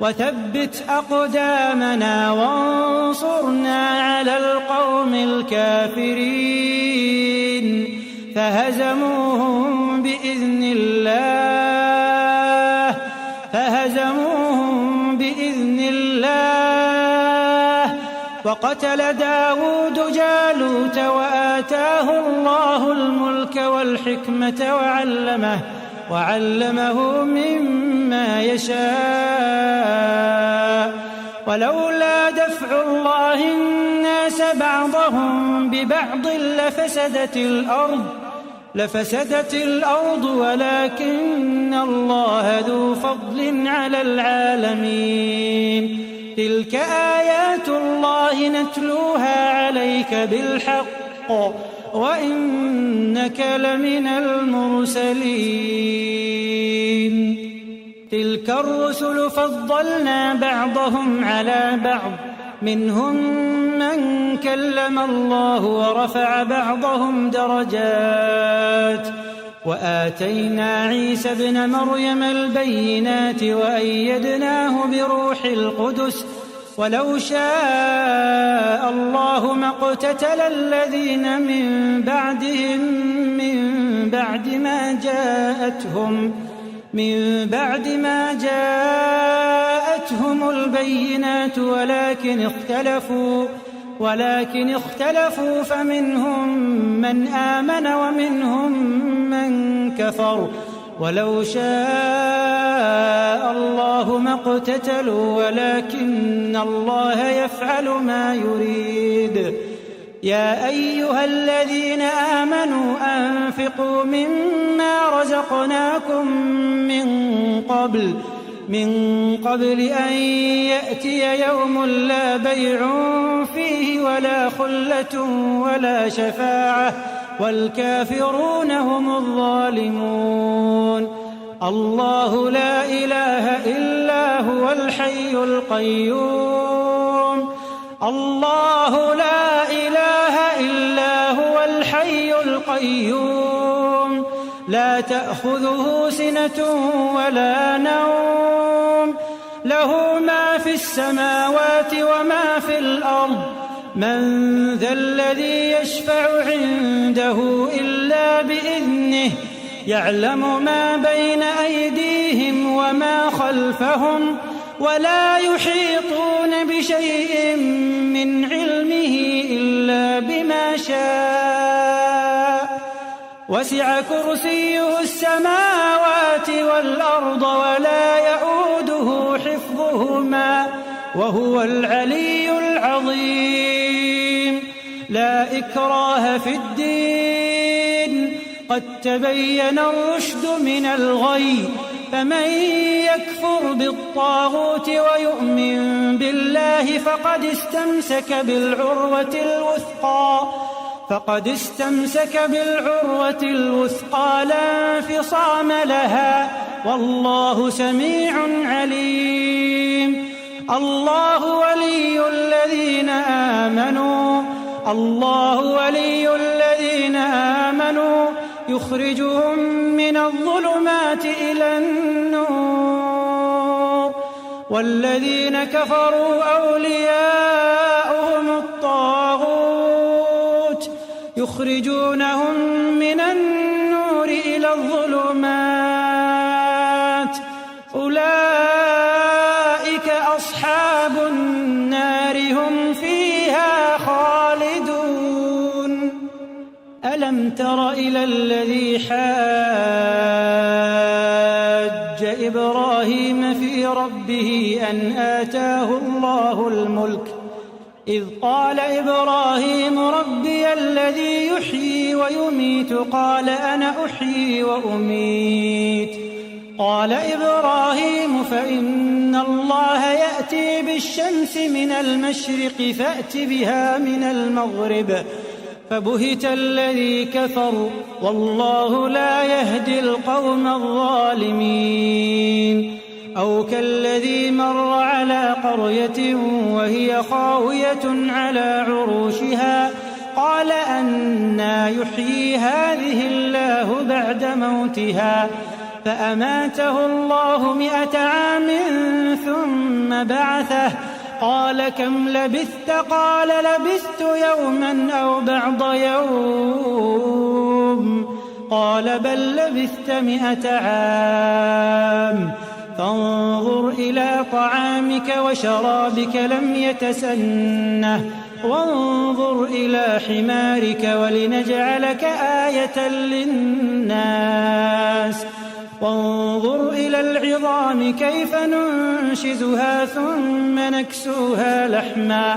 وثبت أقدامنا وانصرنا على القوم الكافرين فهزموهم بإذن الله وقتل داود جالوت وآتاه الله الملك والحكمة وعلمه مما يشاء ولولا دفع الله الناس بعضهم ببعض لفسدت الأرض ولكن الله ذو فضل على العالمين تلك آيات الله نتلوها عليك بالحق وإنك لمن المرسلين تلك الرسل فضلنا بعضهم على بعض منهم من كلم الله ورفع بعضهم درجات وآتينا عيسى ابن مريم البينات وأيدناه بروح القدس ولو شاء الله ما اقتتل الذين من بعدهم من بعد ما جاءتهم من بعد ما جاءتهم البينات ولكن اختلفوا فمنهم من آمن ومنهم من كفر ولو شاء الله ما اقتتلوا ولكن الله يفعل ما يريد. يا أيها الذين آمنوا أنفقوا مما رزقناكم من قبل أن يأتي يوم لا بيع فيه ولا خلة ولا شفاعة والكافرون هم الظالمون. الله لا إله إلا هو الحي القيوم. الله لا إله إلا هو الحي القيوم لا تأخذه سنة ولا نوم له ما في السماوات وما في الأرض من ذا الذي يشفع عنده إلا بإذنه يعلم ما بين أيديهم وما خلفهم ولا يحيطون بشيء من علمه إلا بما شاء وسع كرسيه السماوات والأرض ولا يؤوده حفظهما وهو العلي العظيم. لا إكراه في الدين قد تبين الرشد من الغي فمن يكفر بالطاغوت ويؤمن بالله فقد استمسك بالعروة الوثقى لا انفصام لها والله سميع عليم. الله ولي الذين آمنوا يخرجهم من الظلمات إلى النور والذين كفروا أولياؤهم الطاغوت يخرجونهم من النور إلى الظلمات أولئك أصحاب النار هم فيها خالدون. ألم تر إلى الذي حاج إبراهيم في ربه أن آتاه الله الملك إذ قال إبراهيم ربي الذي يحيي ويميت قال أنا أحيي وأميت قال إبراهيم فإن الله يأتي بالشمس من المشرق فأت بها من المغرب فبهت الذي كفر والله لا يهدي القوم الظالمين. أو كالذي مر على قرية وهي خاوية على عروشها قال أنى يحيي هذه الله بعد موتها فأماته الله 100 عام ثم بعثه قال كم لبثت قال لبثت يوما أو بعض يوم قال بل لبثت 100 عام فانظر إلى طعامك وشرابك لم يتسنه وانظر إلى حمارك ولنجعلك آية للناس وانظر إلى العظام كيف ننشزها ثم نكسوها لحما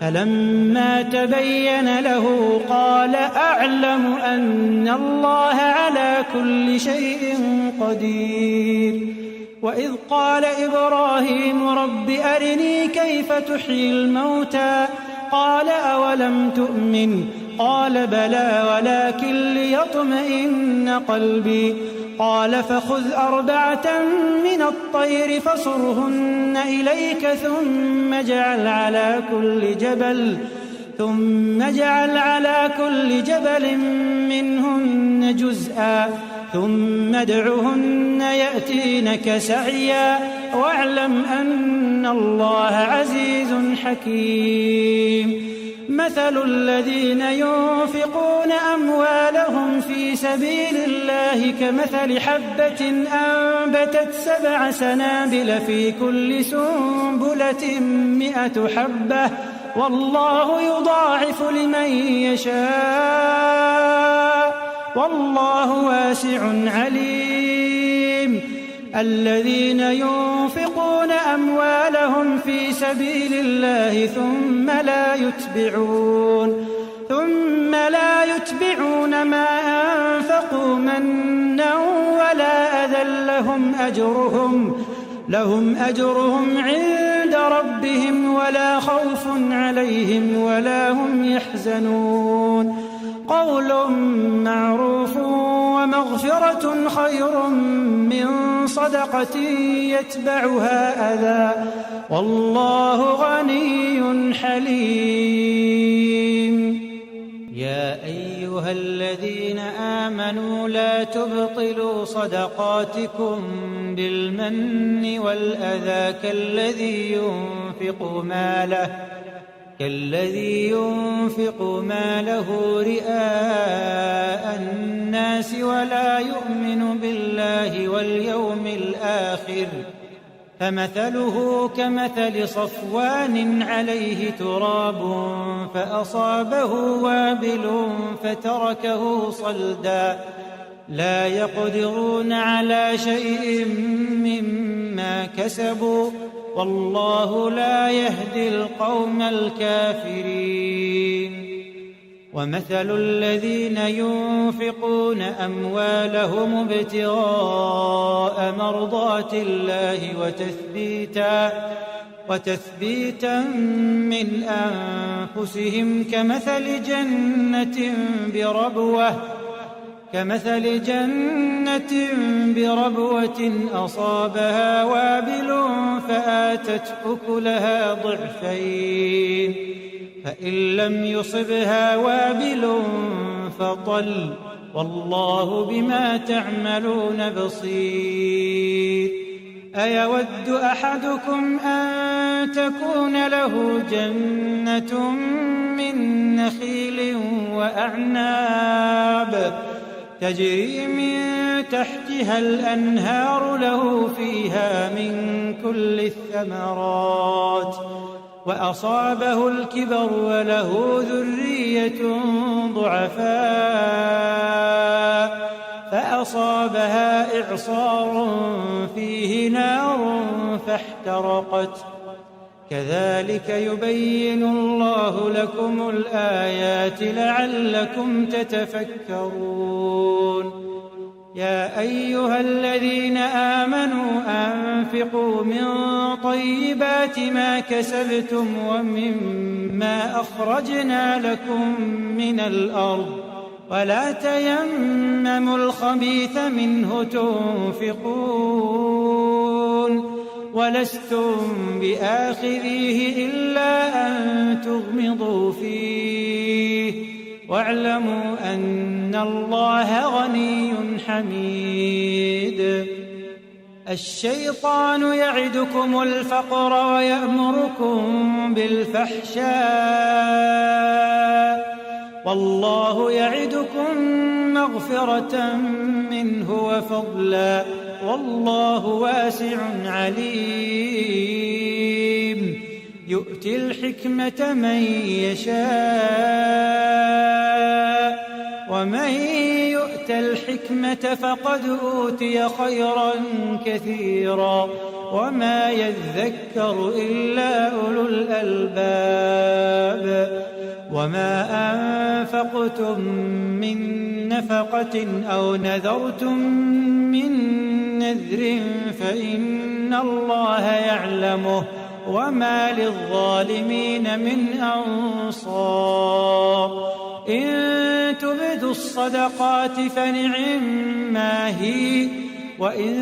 فلما تبين له قال أعلم أن الله على كل شيء قدير. وإذ قال إبراهيم رب أرني كيف تحيي الموتى قال أولم تؤمن قال بلى ولكن ليطمئن قلبي قال فخذ 4 من الطير فصرهن إليك ثم اجعل على كل جبل منهن جزءا ثم ادعهن يأتينك سعيا واعلم أن الله عزيز حكيم. مثل الذين ينفقون أموالهم في سبيل الله كمثل حبة أنبتت 7 سنابل في كل سنبلة 100 حبة والله يضاعف لمن يشاء والله واسع عليم. الذين ينفقون أموالهم في سبيل الله ثم لا يتبعون ما أنفقوا منا ولا أذى لهم أجرهم عند ربهم ولا خوف عليهم ولا هم يحزنون. قول معروف ومغفرة خير من صدقة يتبعها أذى والله غني حليم. يا أيها الذين آمنوا لا تبطلوا صدقاتكم بالمن والأذى كالذي ينفق ماله رئاء الناس ولا يؤمن بالله واليوم الآخر فمثله كمثل صفوان عليه تراب فأصابه وابل فتركه صلدا لا يقدرون على شيء مما كسبوا والله لا يهدي القوم الكافرين. ومثل الذين ينفقون أموالهم ابتغاء مرضات الله وتثبيتا من أنفسهم كمثل جنة بربوة أصابها وابل فآتت أكلها ضعفين فإن لم يصبها وابل فطل والله بما تعملون بصير. أيود أحدكم أن تكون له جنة من نخيل وأعناب تجري من تحتها الأنهار له فيها من كل الثمرات وأصابه الكبر وله ذرية ضعفاء فأصابها إعصار فيه نار فاحترقت كذلك يبين الله لكم الآيات لعلكم تتفكرون. يا أيها الذين آمنوا أنفقوا من طيبات ما كسبتم ومما أخرجنا لكم من الأرض ولا تيمموا الخبيث منه تنفقون ولستم بآخذيه إلا أن تغمضوا فيه واعلموا أن الله غني حميد. الشيطان يعدكم الفقر ويأمركم بالفحشاء والله يعدكم مغفرة منه وفضلا والله واسع عليم. يؤتي الحكمة من يشاء ومن يؤت الحكمة فقد أوتي خيرا كثيرا وما يذكر إلا أولو الألباب. وما أنفقتم من نفقة أو نذرتم من نذر فإن الله يعلمه وما للظالمين من أنصار. إن تبدوا الصدقات فنعما هي وإن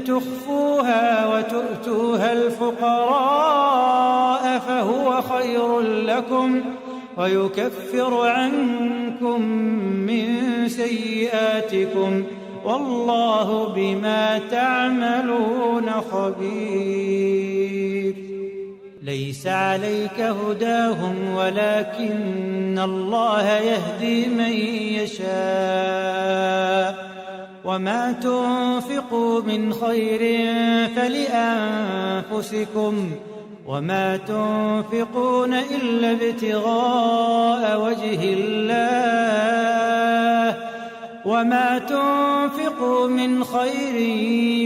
تخفوها وتؤتوها الفقراء فهو خير لكم ويكفر عنكم من سيئاتكم والله بما تعملون خبير. ليس عليك هداهم ولكن الله يهدي من يشاء وما تنفقوا من خير فلأنفسكم وما تنفقون إلا ابتغاء وجه الله وما تنفقوا من خير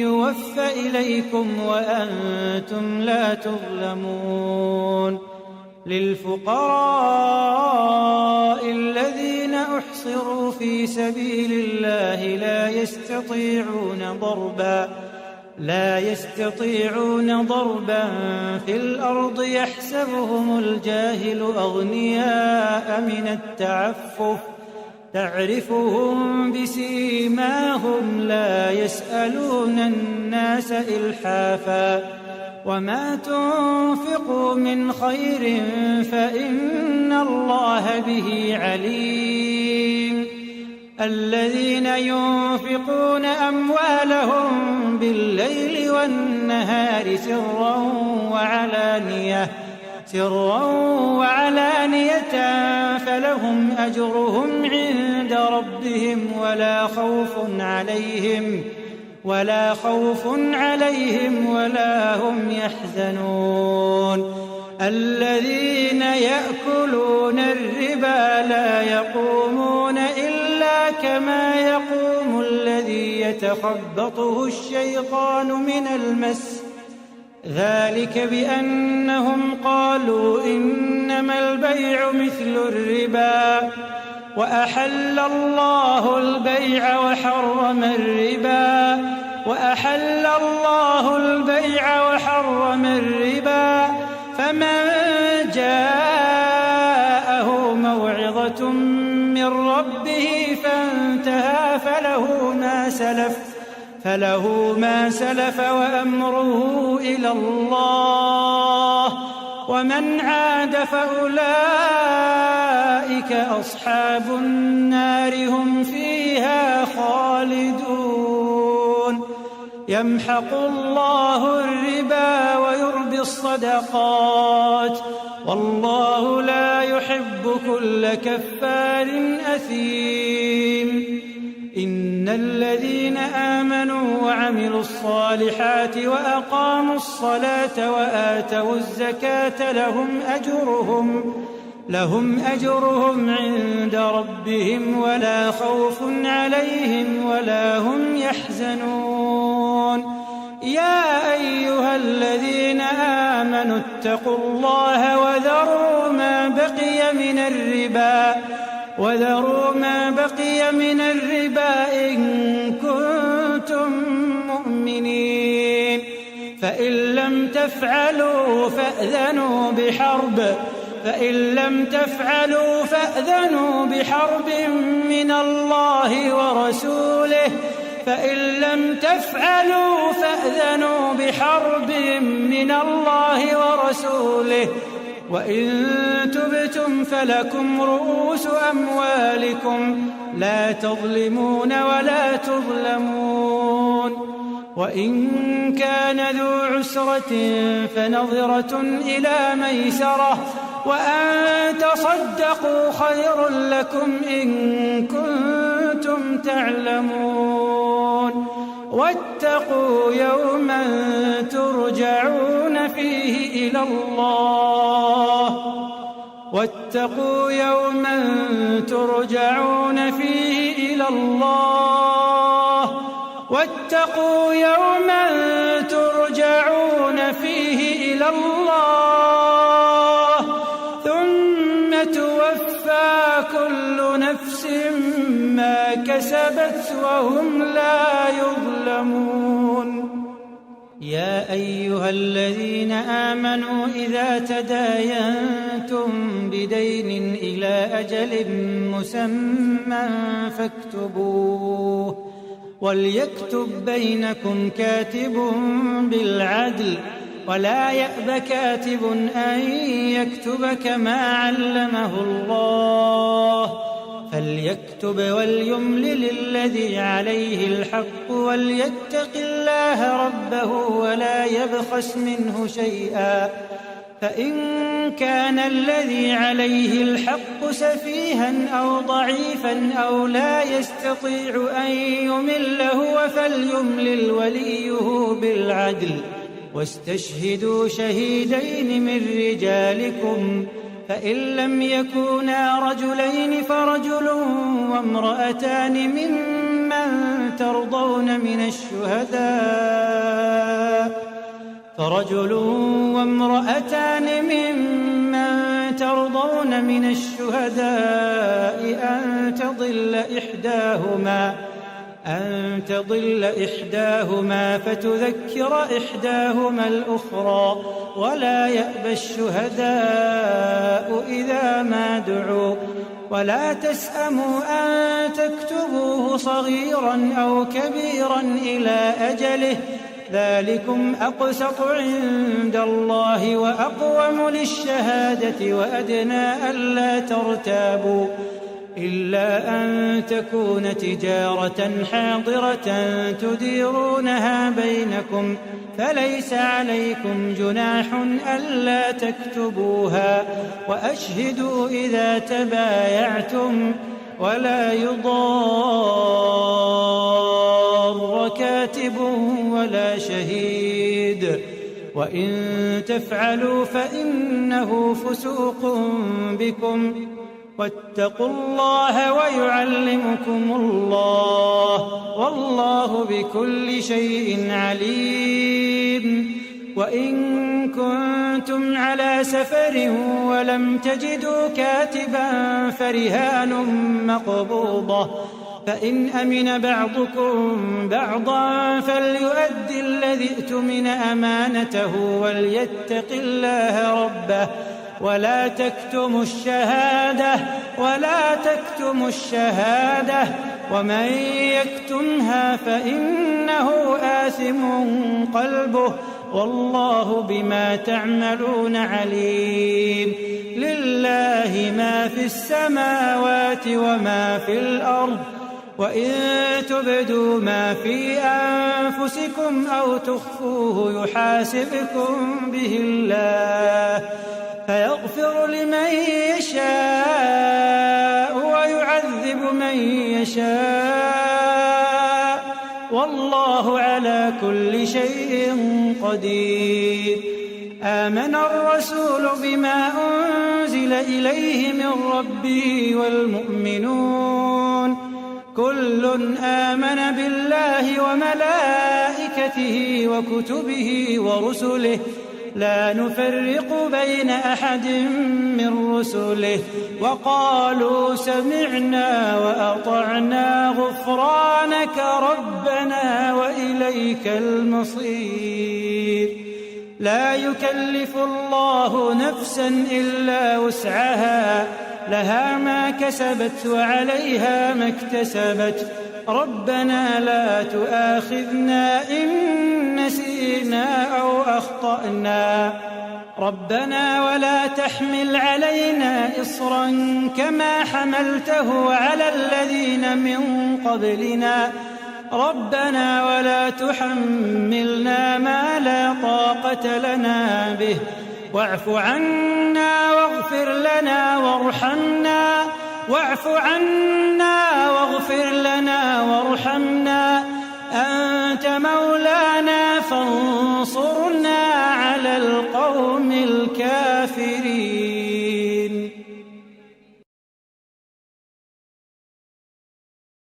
يوفى إليكم وأنتم لا تظلمون للفقراء الذين أحصروا في سبيل الله لا يستطيعون ضربا في الأرض يحسبهم الجاهل أغنياء من التعفف تعرفهم بسيماهم لا يسألون الناس إلحافا وما تنفقوا من خير فإن الله به عليم الذين ينفقون أموالهم بالليل والنهار سرا وعلانية فلهم أجرهم عند ربهم ولا خوف عليهم ولا هم يحزنون الذين يأكلون الربا لا يقومون إلا كما يقوم الذي يتخبطه الشيطان من المس ذلك بأنهم قالوا إنما البيع مثل الربا وأحل الله البيع وحرم الربا فمن جاءه موعظة من ربه فانتهى فله ما سلف وأمره إلى الله ومن عاد فأولئك أصحاب النار هم فيها خالدون يمحق الله الربا ويربي الصدقات والله لا يحب كل كفار أثيم إن الذين آمنوا وعملوا الصالحات وأقاموا الصلاة وآتوا الزكاة لهم أجرهم عند ربهم ولا خوف عليهم ولا هم يحزنون يا أيها الذين آمنوا اتقوا الله وذروا ما بقي من الربا إن كنتم مؤمنين فإن لم تفعلوا فأذنوا بحرب من الله ورسوله وإن تبتم فلكم رؤوس أموالكم لا تظلمون ولا تظلمون وإن كان ذو عسرة فنظرة إلى ميسرة وأن تصدقوا خير لكم إن كنتم تعلمون واتقوا يوما ترجعون فيه إلى الله ثم توفى كل نفس ما كسبت وهم لا يظلمون يا أيها الذين آمنوا إذا تداينتم بدين إلى أجل مسمى فاكتبوه وليكتب بينكم كاتب بالعدل ولا يأب كاتب أن يكتب كما علمه الله فليكتب وليملل الذي عليه الحق وليتق الله ربه ولا يبخس منه شيئا فإن كان الذي عليه الحق سفيها أو ضعيفا أو لا يستطيع أن يمل هو فليملل وليه بالعدل واستشهدوا شهيدين من رجالكم فإن لم يكونا رجلين فرجل وامرأتان ممن ترضون من الشهداء أن تضل إحداهما فتذكر إحداهما الأخرى ولا يأبى الشهداء إذا ما دعوا ولا تسأموا أن تكتبوه صغيرا أو كبيرا إلى أجله ذلكم أقسط عند الله وأقوم للشهادة وأدنى ألا ترتابوا إلا أن تكون تجارة حاضرة تديرونها بينكم فليس عليكم جناح ألا تكتبوها وأشهدوا إذا تبايعتم ولا يضار كاتب ولا شهيد وإن تفعلوا فإنه فسوق بكم واتقوا الله ويعلمكم الله والله بكل شيء عليم وإن كنتم على سفر ولم تجدوا كاتبا فرهان مقبوضة فإن أمن بعضكم بعضا فليؤدي الذي اؤتمن أمانته وليتق الله ربه ولا تكتموا الشهادة ومن يكتمها فإنه آثم قلبه والله بما تعملون عليم لله ما في السماوات وما في الأرض وإن تبدوا ما في أنفسكم أو تخفوه يحاسبكم به الله فيغفر لمن يشاء ويعذب من يشاء والله على كل شيء قدير آمن الرسول بما أنزل إليه من ربه والمؤمنون كل آمن بالله وملائكته وكتبه ورسله لا نفرق بين أحد من رسله وقالوا سمعنا وأطعنا غفرانك ربنا وإليك المصير لا يكلف الله نفسا إلا وسعها لها ما كسبت وعليها ما اكتسبت ربنا لا تؤاخذنا إن نسينا أو أخطأنا ربنا ولا تحمل علينا إصرا كما حملته على الذين من قبلنا ربنا ولا تحملنا ما لا طاقة لنا به واعف عنا واغفر لنا وارحمنا واعف عنا واغفر